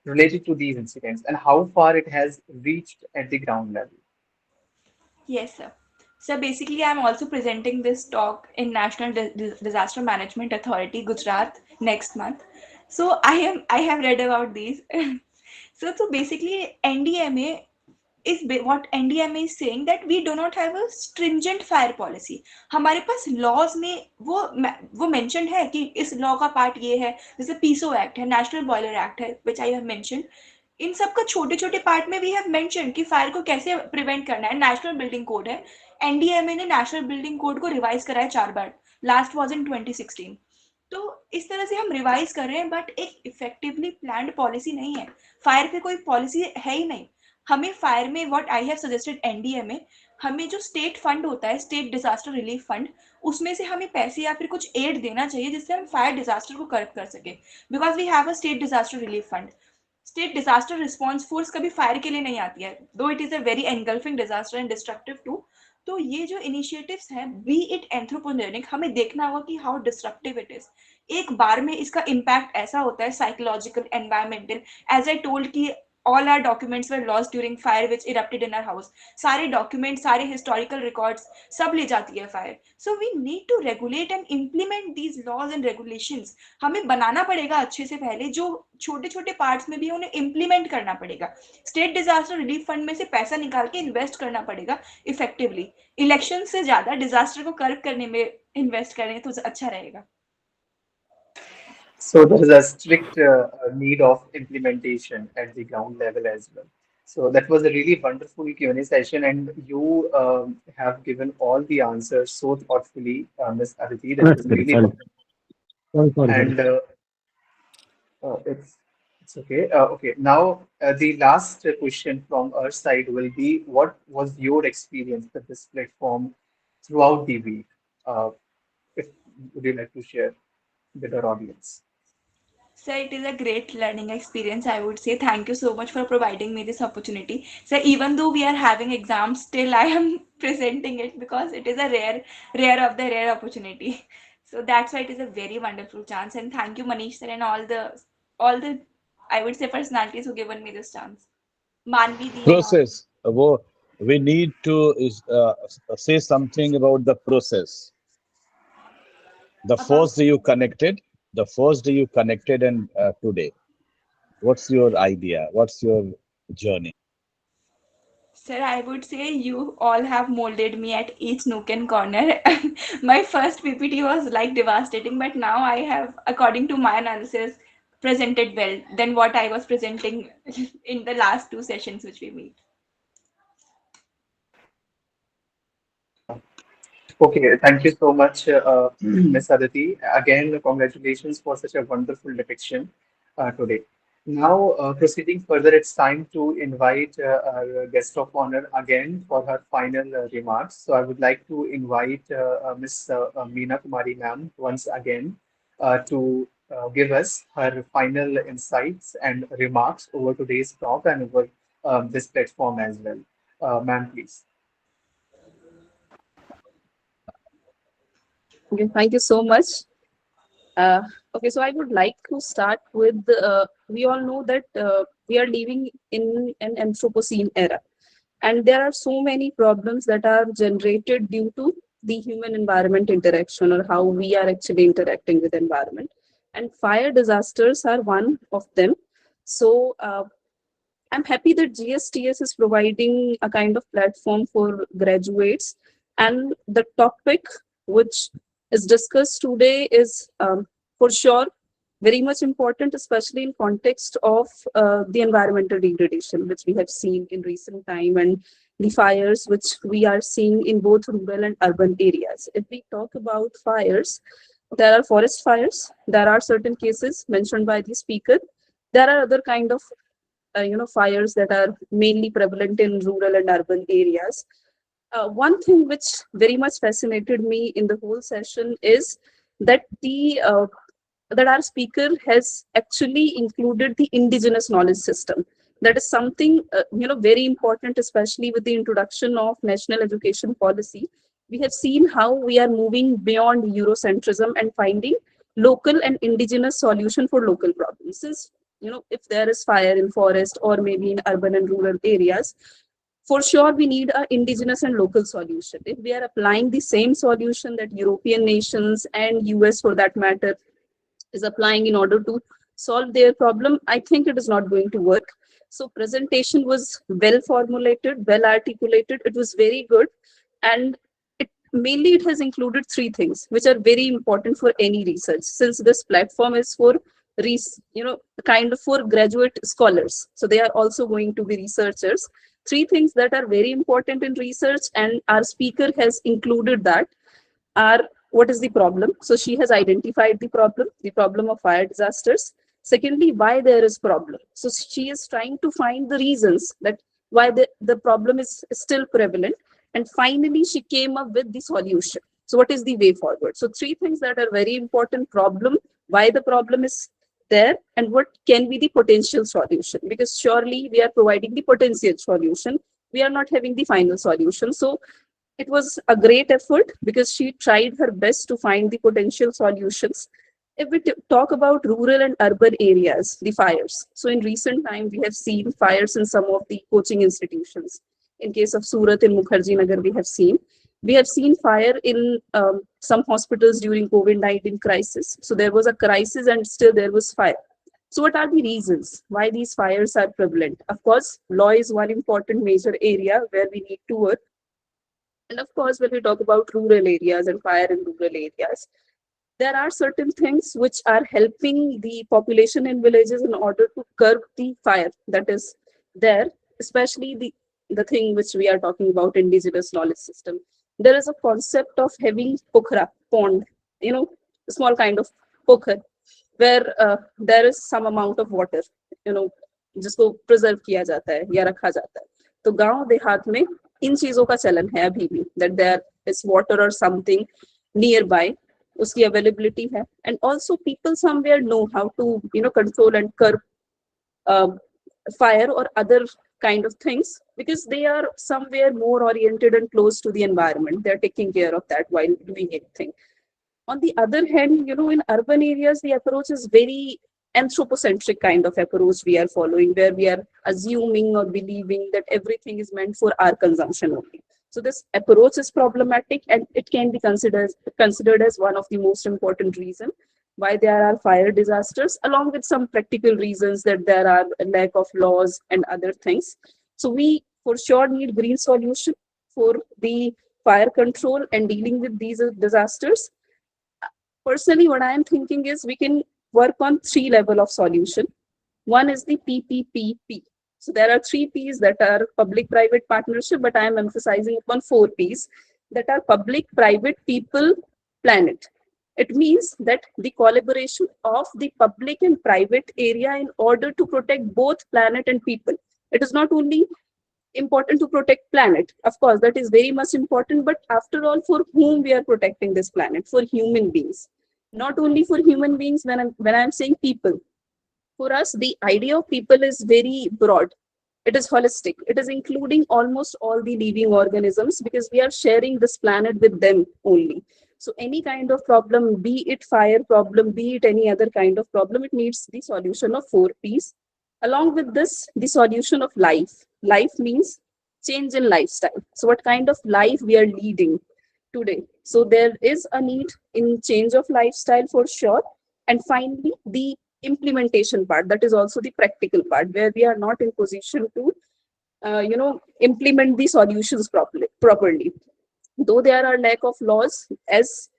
related to these incidents, and how far it has reached at the ground level? Yes, sir. So basically, I'm also presenting this talk in National Disaster Management Authority, Gujarat, next month. So I have read about these. So basically, NDMA is what NDMA is saying, that we do not have a stringent fire policy. हमारे पास laws में वो mentioned है कि इस law का part ये है, जैसे PISO Act है, National Boiler Act है, which I have mentioned. इन सब का छोटे छोटे पार्ट में वी हैव मेंशन कि फायर को कैसे प्रिवेंट करना है। नेशनल बिल्डिंग कोड है, एनडीएमए ने नेशनल बिल्डिंग कोड को रिवाइज करा है 4 बार, लास्ट वाज इन 2016। तो इस तरह से हम रिवाइज कर रहे हैं, बट एक इफेक्टिवली प्लान्ड पॉलिसी नहीं है। फायर पे कोई पॉलिसी है ही नहीं। हमें फायर में what I have suggested NDMA, हमें जो स्टेट फंड होता है, स्टेट डिजास्टर रिलीफ फंड, उसमें से हमें पैसे या फिर कुछ एड देना चाहिए जिससे हम फायर डिजास्टर को करेक्ट कर सके, because we have a state disaster relief fund. State disaster response force कभी फायर के लिए नहीं आती है, though it is a very engulfing disaster and destructive too. तो ये जो इनिशिएटिव्स हैं, बी इट एंथ्रोपोजेनिक, हमें देखना होगा कि हाउ डिस्ट्रक्टिव इट इज। एक बार में इसका इम्पैक्ट ऐसा होता है, psychological, environmental, as I told कि all our documents were lost during fire which erupted in our house. सारे documents, सारे historical records सब ले जाती है fire. So we need to regulate and implement these laws and regulations. हमें बनाना पड़ेगा अच्छे से पहले, जो छोटे छोटे पार्ट्स में भी है उन्हें इम्प्लीमेंट करना पड़ेगा. स्टेट डिजास्टर रिलीफ फंड में से पैसा निकाल के इन्वेस्ट करना पड़ेगा इफेक्टिवली. इलेक्शन से ज्यादा डिजास्टर को कर्व करने में इन्वेस्ट करें तो अच्छा रहेगा. So there is a strict need of implementation at the ground level as well. So that was a really wonderful Q&A session, and you have given all the answers so thoughtfully, Ms. Aditi. That was Sorry, really sorry, wonderful. sorry. And it's okay. Okay. Now the last question from our side will be: what was your experience with this platform throughout the week? If would you like to share with our audience? So it is a great learning experience, I would say. Thank you so much for providing me this opportunity. So even though we are having exams, still I am presenting it because it is a rare of the rare opportunity. So that's why it is a very wonderful chance. And thank you, Manish sir, and all the I would say personalities who given me this chance. Manvi Di and all. Process. We need to say something about the process. The About first day you connected, and today. What's your idea? What's your journey? Sir, I would say you all have molded me at each nook and corner. My first PPT was like devastating, but now I have, according to my analysis, presented well than what I was presenting in the last two sessions which we meet. Okay, thank you so much, Ms. Aditi. Again, congratulations for such a wonderful depiction today. Now, proceeding further, it's time to invite our guest of honor again for her final remarks. So, I would like to invite Ms. Meena Kumari ma'am once again to give us her final insights and remarks over today's talk and over this platform as well. Ma'am, please. Okay, thank you so much. Uh, okay, so I would like to start with we all know that we are living in an Anthropocene era, and there are so many problems that are generated due to the human environment interaction or how we are actually interacting with environment. And fire disasters are one of them. So I'm happy that GSTS is providing a kind of platform for graduates. And the topic which is discussed today is for sure very much important, especially in context of the environmental degradation, which we have seen in recent time, and the fires which we are seeing in both rural and urban areas. If we talk about fires, there are forest fires, there are certain cases mentioned by the speaker. There are other kind of fires that are mainly prevalent in rural and urban areas. One thing which very much fascinated me in the whole session is that that our speaker has actually included the indigenous knowledge system. That is something very important, especially with the introduction of national education policy. We have seen how we are moving beyond Eurocentrism and finding local and indigenous solution for local problems. Since if there is fire in forest or maybe in urban and rural areas, for sure we need a indigenous and local solution. If we are applying the same solution that European nations and US for that matter is applying in order to solve their problem, I think it is not going to work. So presentation was well formulated, well articulated, it was very good. And it has included three things which are very important for any research, since this platform is for kind of for graduate scholars, so they are also going to be researchers. Three things that are very important in research, and our speaker has included that, are: what is the problem? So she has identified the problem of fire disasters. Secondly, why there is problem. So she is trying to find the reasons that why the problem is still prevalent. And finally, she came up with the solution. So what is the way forward? So three things that are very important: problem, why the problem is there, and what can be the potential solution. Because surely we are providing the potential solution. We are not having the final solution. So it was a great effort because she tried her best to find the potential solutions. If we talk about rural and urban areas, the fires. So in recent time, we have seen fires in some of the coaching institutions. In case of Surat in Mukherjee Nagar, we have seen fire in some hospitals during COVID-19 crisis. So there was a crisis and still there was fire. So what are the reasons why these fires are prevalent? Of course, law is one important major area where we need to work. And of course, when we talk about rural areas and fire in rural areas, there are certain things which are helping the population in villages in order to curb the fire that is there, especially the thing which we are talking about, indigenous knowledge system. There is a concept of having pokhra pond, you know, a small kind of pokhar where there is some amount of water, you know, जिसको preserve किया जाता है या रखा जाता है. तो गांव देहात में इन चीजों का चलन है अभी भी, that there is water or something nearby, उसकी availability है. And also people somewhere know how to, you know, control and curb uh, fire or other kind of things because they are somewhere more oriented and close to the environment. They are taking care of that while doing anything. On the other hand, you know, in urban areas, the approach is very anthropocentric kind of approach we are following, where we are assuming or believing that everything is meant for our consumption only. So this approach is problematic, and it can be considered as one of the most important reasons why there are fire disasters, along with some practical reasons that there are a lack of laws and other things. So we for sure need green solution for the fire control and dealing with these disasters. Personally, what I am thinking is we can work on three level of solution. One is the PPPP. So there are three P's that are public-private partnership, but I am emphasizing upon four P's that are public, private, people, planet. It means that the collaboration of the public and private area in order to protect both planet and people. It is not only important to protect planet, of course that is very much important, but after all, for whom we are protecting this planet? For human beings. Not only for human beings. When I'm saying people, for us the idea of people is very broad. It is holistic. It is including almost all the living organisms because we are sharing this planet with them only. So any kind of problem, be it fire problem, be it any other kind of problem, it needs the solution of four P's. Along with this, the solution of life. Life means change in lifestyle. So what kind of life we are leading today? So there is a need in change of lifestyle for sure. And finally, the implementation part, that is also the practical part where we are not in position to implement the solutions properly, though there are lack of laws as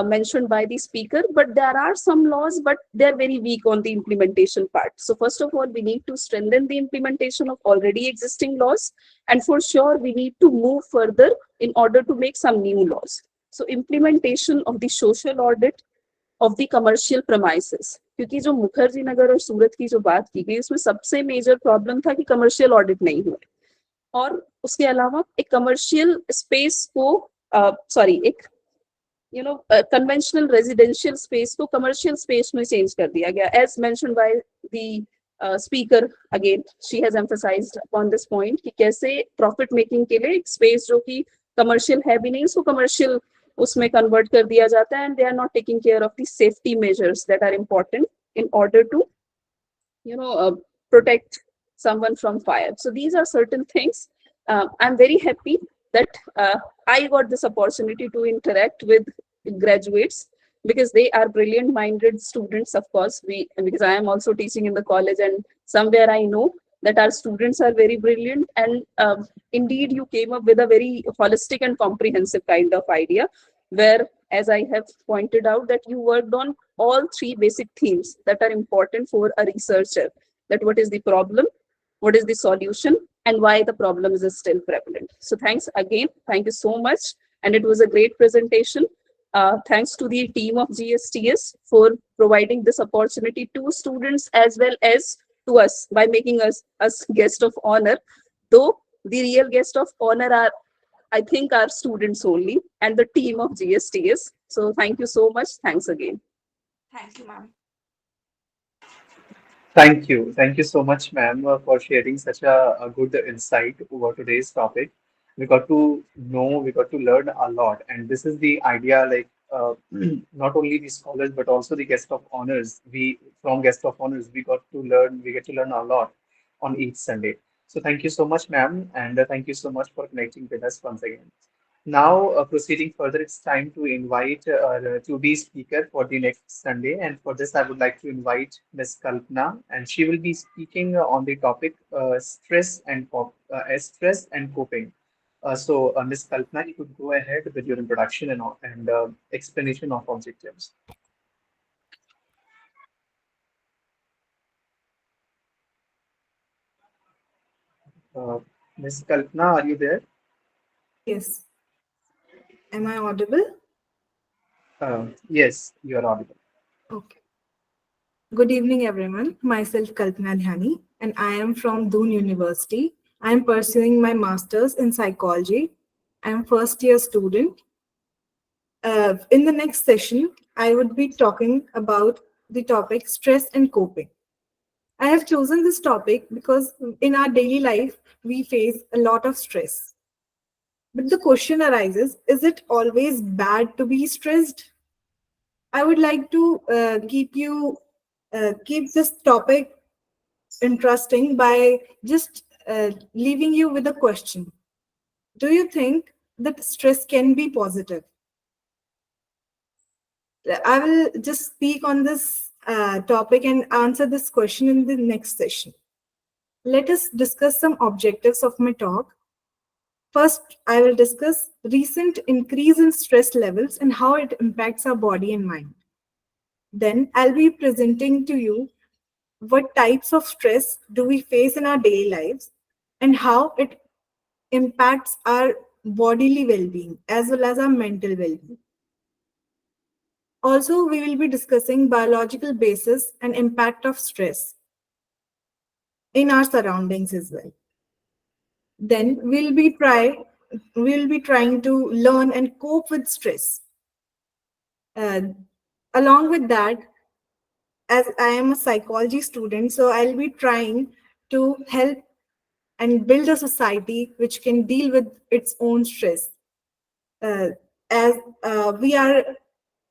mentioned by the speaker, but there are some laws, but they're very weak on the implementation part. So first of all, we need to strengthen the implementation of already existing laws, and for sure we need to move further in order to make some new laws. So implementation of the social audit of the commercial premises, क्योंकि जो मुखर्जी नगर और सूरत की जो बात की गई उसमें सबसे मेजर प्रॉब्लम था कि कमर्शियल ऑडिट नहीं हुआ, और उसके अलावा एक कमर्शियल स्पेस को सॉरी एक कन्वेंशनल रेजिडेंशियल स्पेस को कमर्शियल स्पेस में चेंज कर दिया गया, as mention by the speaker. Again she has emphasised upon this point कि कैसे प्रॉफिट मेकिंग के लिए एक स्पेस जो कि कमर्शियल है भी नहीं उसको कमर्शियल उसमें कन्वर्ट कर दिया जाता है, and they are not taking care of the safety measures that are important in order to protect someone from fire. So these are certain things. I'm very happy that I got this opportunity to interact with graduates because they are brilliant minded students. Of course, because I am also teaching in the college, and somewhere I know that our students are very brilliant, and indeed you came up with a very holistic and comprehensive kind of idea where, as I have pointed out, that you worked on all three basic themes that are important for a researcher: that what is the problem, what is the solution, and why the problem is still prevalent. So thanks again. Thank you so much. And it was a great presentation. Thanks to the team of GSTS for providing this opportunity to students as well as to us by making us guest of honor. Though the real guest of honor are, I think, our students only and the team of GSTS. So thank you so much. Thanks again. Thank you, ma'am. Thank you. Thank you so much, ma'am, for sharing such a good insight over today's topic. We got to know, we got to learn a lot. And this is the idea, like not only the scholars but also the guest of honors. We from guest of honors we get to learn a lot on each Sunday. So thank you so much, ma'am, and thank you so much for connecting with us once again. Now, proceeding further, it's time to invite our to-be speaker for the next Sunday. And for this, I would like to invite Ms. Kalpana, and she will be speaking on the topic stress and coping. Ms. Kalpana, you could go ahead with your introduction and explanation of objectives. Uh, Ms. Kalpana, are you there? Yes. Am I audible? Yes, you are audible. Okay. Good evening, everyone. Myself, Kalpana Dhyani, and I am from Doon University. I am pursuing my master's in psychology. I am first year student. In the next session, I would be talking about the topic stress and coping. I have chosen this topic because in our daily life, we face a lot of stress. But the question arises, is it always bad to be stressed? I would like to keep this topic interesting by just leaving you with a question. Do you think that stress can be positive? I will just speak on this topic and answer this question in the next session. Let us discuss some objectives of my talk. First, I will discuss recent increase in stress levels and how it impacts our body and mind. Then I'll be presenting to you what types of stress do we face in our daily lives and how it impacts our bodily well-being as well as our mental well-being. Also, we will be discussing biological basis and impact of stress in our surroundings as well. Then we'll be trying to learn and cope with stress. Uh, Along with that, as I am a psychology student, so I'll be trying to help and build a society which can deal with its own stress. Uh, as we are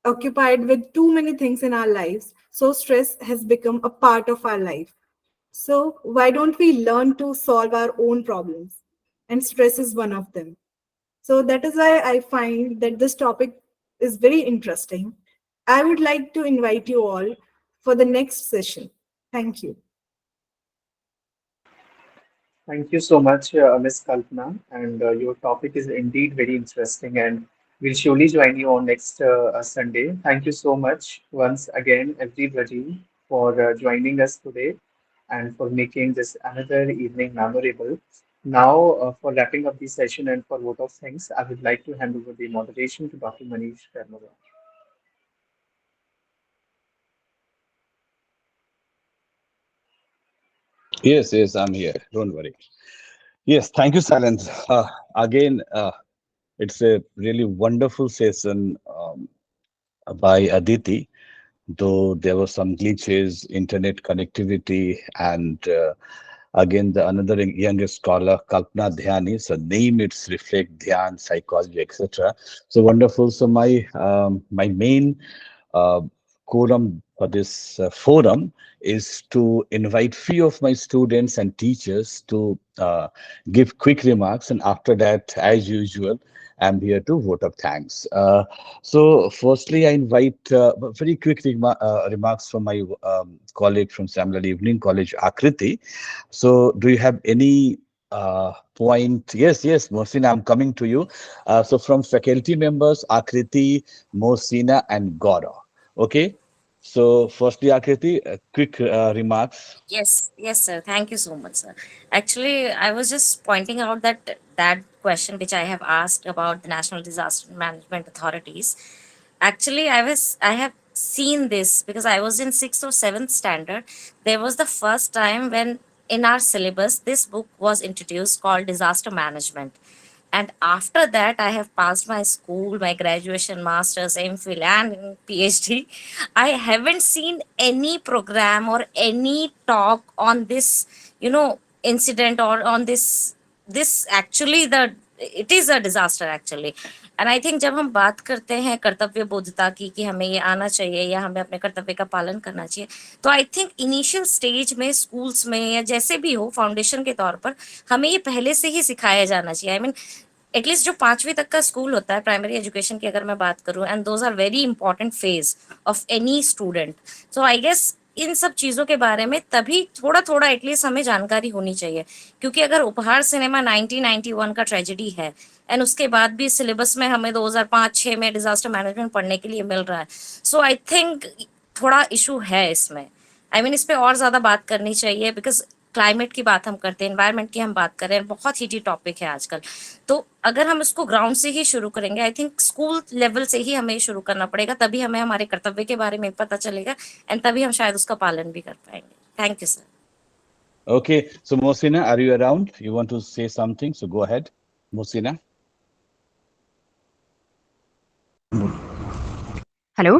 occupied with too many things in our lives, so stress has become a part of our life. So, why don't we learn to solve our own problems? And stress is one of them. So, that is why I find that this topic is very interesting. I would like to invite you all for the next session. Thank you. Thank you so much, Ms. Kalpana, and your topic is indeed very interesting, and we'll surely join you on next Sunday. Thank you so much once again, everybody, for joining us today and for making this another evening memorable. Now, for wrapping up the session and for vote of thanks, I would like to hand over the moderation to Dr. Manish Karnawal. Yes, yes, I'm here. Don't worry. Yes, thank you, Silence. Again, it's a really wonderful session by Aditi, though there were some glitches, internet connectivity, and again the another youngest scholar, Kalpana Dhyani. So name it's reflect Dhyan, psychology, etc. So wonderful. So my main uh, quorum for this forum is to invite few of my students and teachers to give quick remarks, and after that, as usual, I'm here to vote of thanks. So, firstly, I invite very quick remarks from my colleague from Shyam Lal Evening College, Akriti. So, do you have any point? Yes, yes, Mohsina, I'm coming to you. So, from faculty members, Akriti, Mohsina, and Gaurav. Okay. So, firstly, Akriti, quick remarks. Yes, yes, sir. Thank you so much, sir. Actually, I was just pointing out that question which I have asked about the National Disaster Management Authorities. Actually, I have seen this because I was in sixth or seventh standard. There was the first time when in our syllabus this book was introduced called Disaster Management. And after that, I have passed my school, my graduation, master's, MPhil, and PhD. I haven't seen any program or any talk on this, incident or on this. This actually, it is a disaster actually. And I think जब हम बात करते हैं कर्तव्य बोधता की कि हमें ये आना चाहिए या हमें अपने कर्तव्य का पालन करना चाहिए, तो आई थिंक इनिशियल स्टेज में स्कूल्स में या जैसे भी हो फाउंडेशन के तौर पर हमें ये पहले से ही सिखाया जाना चाहिए। आई मीन एटलीस्ट जो 5वीं तक का स्कूल होता है प्राइमरी एजुकेशन की अगर मैं बात करूं, and those are very important phase of any student. So I guess इन सब चीजों के बारे में तभी थोड़ा थोड़ा एटलीस्ट हमें जानकारी होनी चाहिए, क्योंकि अगर उपहार सिनेमा 1991 का ट्रेजेडी है एंड उसके बाद भी सिलेबस में हमें 2005-6 में डिजास्टर मैनेजमेंट पढ़ने के लिए मिल रहा है, सो आई थिंक थोड़ा इशू है इसमें। आई मीन इस पे और ज्यादा बात करनी चाहिए, बिकॉज क्लाइमेट की बात हम करते हैं, एनवायरनमेंट की हम बात कर रहे हैं, बहुत हीटी टॉपिक है आजकल। तो अगर हम इसको ग्राउंड से ही शुरू करेंगे, आई थिंक स्कूल लेवल से ही हमें शुरू करना पड़ेगा, तभी हमें हमारे कर्तव्य के बारे में पता चलेगा एंड तभी हम शायद उसका पालन भी कर पाएंगे। Thank you sir. Okay, so Mosina, are you around? You want to say something? So go ahead, Mosina. Hello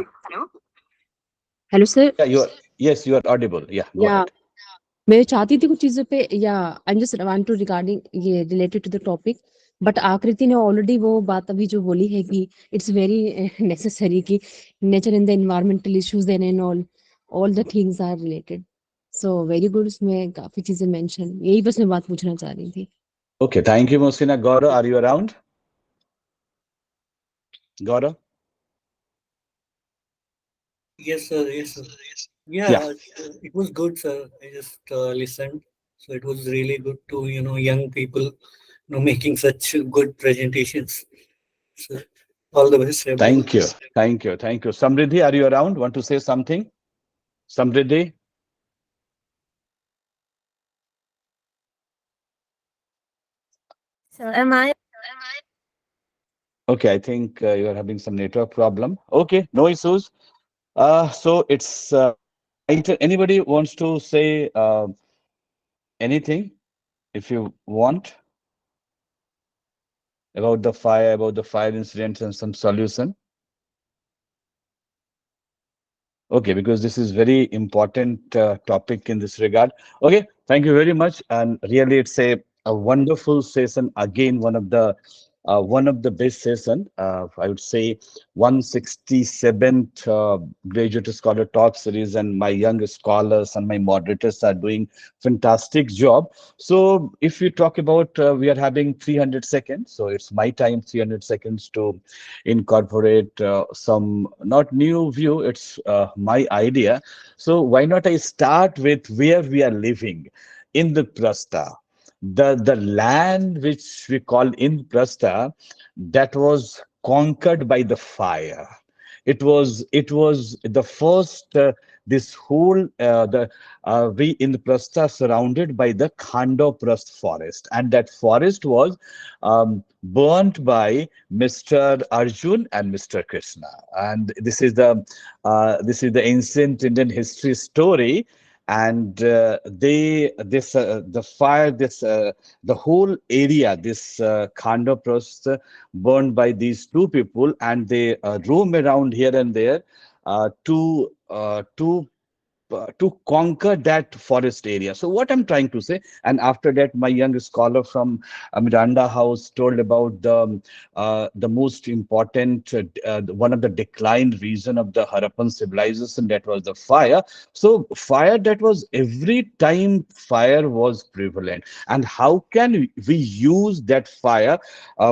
hello sir. Yeah, you are. Yes, you are audible. Yeah, go या ahead. मैं चाहती थी कुछ चीजों पे, या I am just want to regarding ये related to the topic, but Aakriti ने ऑलरेडी वो बात अभी जो बोली है कि इट्स वेरी नेसेसरी कि nature and the environmental issues and all the things are related. So very good, उसमें काफी चीजें मेंशन, यही बस मैं बात पूछना चाह रही थी। Okay, thank you, Mosina. Gaurav, are you around? Gaurav? Yes, sir. Yes, sir. Yeah. Yeah, it was good, sir. I just listened. So it was really good to, young people, making such good presentations. So all the best, everyone. Thank you. Thank you. Thank you. Samriddhi, are you around? Want to say something? Samriddhi? So am I? Okay, I think you are having some network problem. Okay, no issues. So it's anybody wants to say anything if you want about the fire incidents and some solution. Okay, because this is very important topic in this regard. Okay, thank you very much, and really it's a wonderful session again. One of the best session. I would say 167th graduate scholar talk series, and my young scholars and my moderators are doing fantastic job. So if we talk about we are having 300 seconds, so it's my time 300 seconds to incorporate some not new view, it's my idea. So why not I start with where we are living, Indraprastha, the land which we call Indraprastha, that was conquered by the fire. It was the first this whole the we in the Prastha surrounded by the Khandoprast forest, and that forest was burnt by Mr. Arjun and Mr. Krishna. And this is the ancient Indian history story. And the fire, the whole area, this Khandoprast burned by these two people, and they roam around here and there to conquer that forest area. So what I'm trying to say, and after that, my young scholar from Miranda House told about the most important one of the decline reason of the Harappan civilization, that was the fire. So fire, that was every time fire was prevalent, and how can we use that fire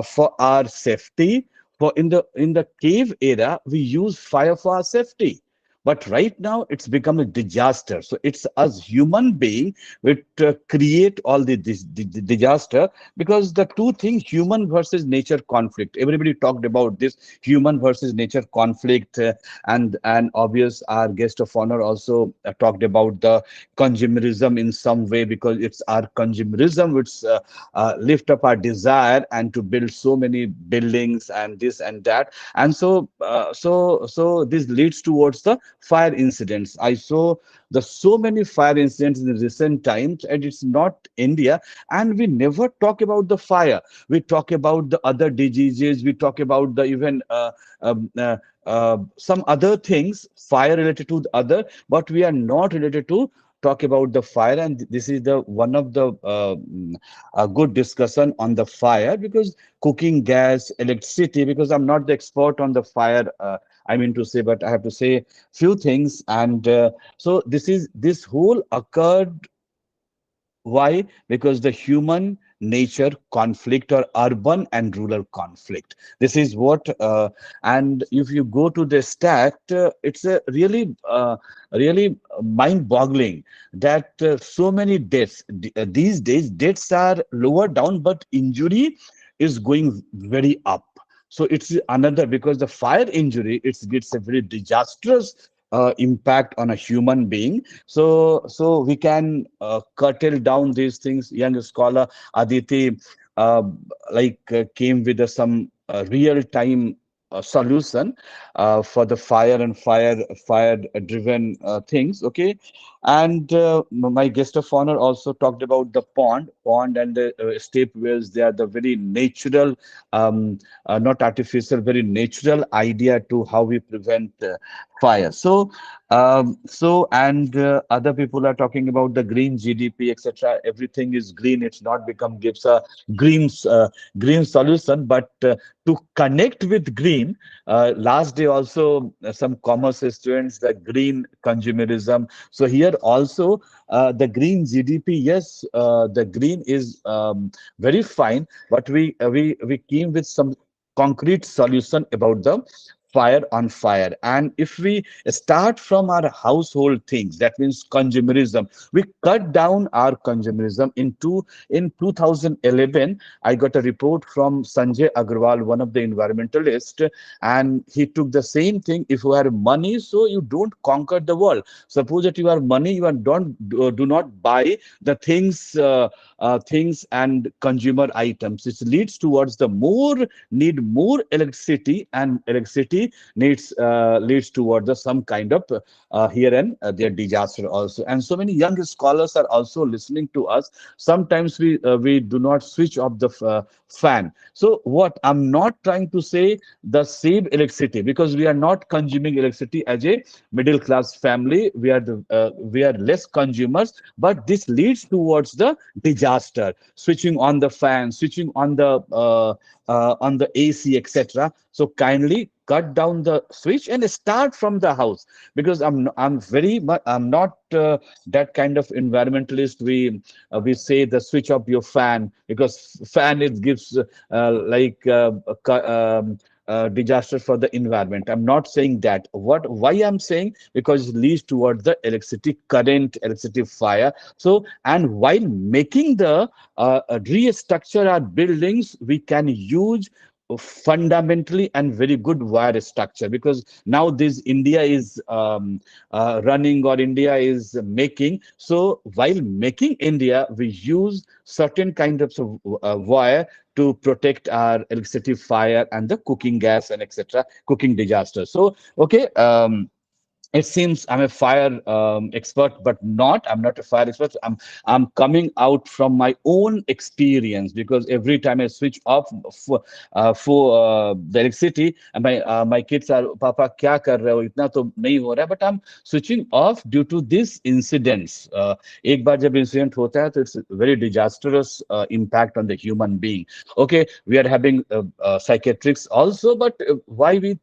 for our safety? For in the cave era, we use fire for our safety, but right now it's become a disaster. So it's us human being which create all the disaster, because the two things, human versus nature conflict. Everybody talked about this human versus nature conflict, and obvious our guest of honor also talked about the consumerism in some way, because it's our consumerism which lift up our desire and to build so many buildings and this and that. And so this leads towards the fire incidents. I saw the so many fire incidents in the recent times, and it's not India. And we never talk about the fire. We talk about the other diseases. We talk about the even um, uh, some other things, fire related to the other, but we are not related to talk about the fire, and this is the one of the a good discussion on the fire, because cooking gas, electricity, because I'm not the expert on the fire, I mean to say, but I have to say few things. And so this whole occurred. Why? Because the human nature conflict, or urban and rural conflict. This is what, and if you go to the stat, it's a really mind-boggling that so many deaths these days. Deaths are lower down, but injury is going very up. So it's another, because the fire injury, it's a very disastrous impact on a human being. So we can curtail down these things. Young scholar Aditi uh, came with some real time solution for the fire and fire driven things. Okay, and my guest of honor also talked about the pond and the step wells. They are the very natural, not artificial, very natural idea to how we prevent fire. And other people are talking about the green GDP, etc. Everything is green. It's not become gives a green green solution, but to connect with green. Last day also, some commerce students, the green consumerism. So here also, the green GDP. Yes, the green is very fine, but we came with some concrete solution about the fire on fire. And if we start from our household things, that means consumerism, we cut down our consumerism. In 2011, I got a report from Sanjay Agarwal, one of the environmentalists, and he took the same thing. If you have money, so you don't conquer the world. Suppose that you have money, you are don't do not buy the things and consumer items. It leads towards the need more electricity, and electricity leads towards some kind of here and their disaster also. And so many young scholars are also listening to us. Sometimes we do not switch off the fan. So what I'm not trying to say, the save electricity, because we are not consuming electricity as a middle class family. We are less consumers, but this leads towards the disaster. Switching on the fan, switching on the AC, etc. So kindly cut down the switch and start from the house, because I'm not that kind of environmentalist. We say the switch off your fan, because fan it gives disaster for the environment. I'm not saying that. Why I'm saying, because it leads towards the electricity current, electricity fire. So, and while making the restructure our buildings, we can use fundamentally and very good wire structure, because now this India is running, or India is making. So while making India, we use certain kind of wire to protect our electricity fire and the cooking gas and etc. cooking disaster. So okay. It seems I'm a fire expert, but not. I'm not a fire expert. I'm coming out from my own experience, because every time I switch off for the electricity, and my kids are, Papa, kya kar rahe ho? Itna to nahi ho raha. But I'm switching off due to this incidents. एक बार जब incident होता है, तो it's a very disastrous impact on the human being. Okay, we are having psychiatrics also, but why we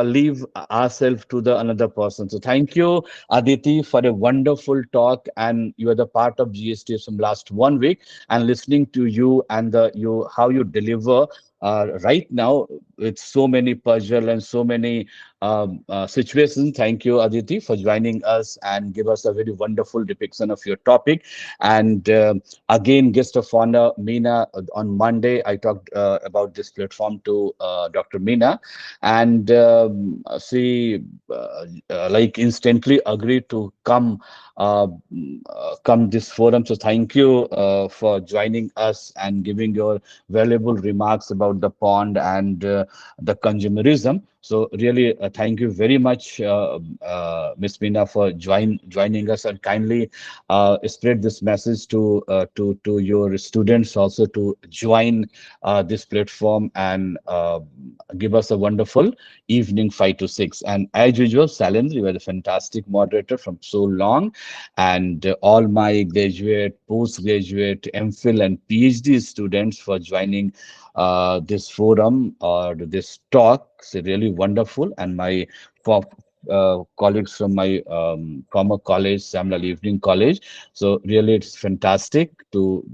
leave ourselves to the another person. So thank you, Aditi, for a wonderful talk, and you are the part of GSTS from last 1 week, and listening to you and how you deliver right now with so many puzzle and so many situations. Thank you, Aditi, for joining us and give us a very wonderful depiction of your topic. And again, guest of honor, Meena, on Monday, I talked about this platform to Dr. Meena, and she instantly agreed to come this forum. So thank you for joining us and giving your valuable remarks about the pond and the consumerism. So really, thank you very much, Miss Meena, for joining us, and kindly spread this message to your students also to join this platform and give us a wonderful evening 5 to 6. And as usual, Salin, you were a fantastic moderator from so long, and all my graduate, postgraduate, MPhil, and PhD students for joining this forum or this talk. It's really wonderful. And my for, colleagues from my former college, Shyam Lal Evening College. So really, it's fantastic to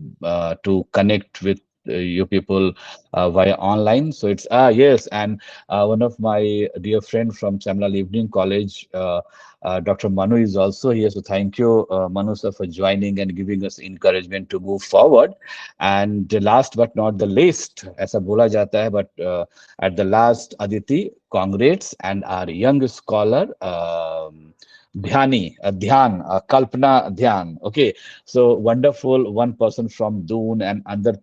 connect with you people via online. So it's yes, and one of my dear friend from Shyam Lal Evening College. Dr. Manu is also here. So thank you, Manu sir, for joining and giving us encouragement to move forward. And last but not the least, ऐसा बोला जाता है, but at the last, Aditi, congrats, and our young scholar, Dhyan, Kalpana Dhyan. Okay, so wonderful. One person from Doon and other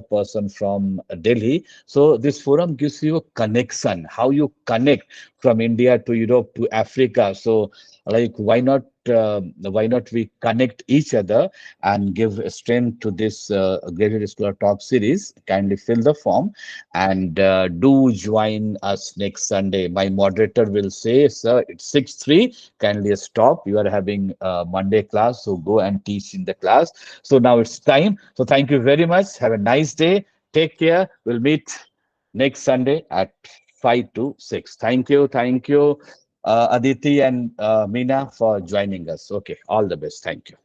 person from Delhi. So this forum gives you a connection, how you connect from India to Europe to Africa. So like why not we connect each other and give strength to this graduate scholar talk series. Kindly fill the form and do join us next Sunday. My moderator will say, sir, it's 6:03. Kindly stop. You are having Monday class, so go and teach in the class. So now it's time. So thank you very much. Have a nice day. Take care. We'll meet next Sunday at 5 to 6. Thank you. Thank you, Aditi and Meena, for joining us. Okay. All the best. Thank you.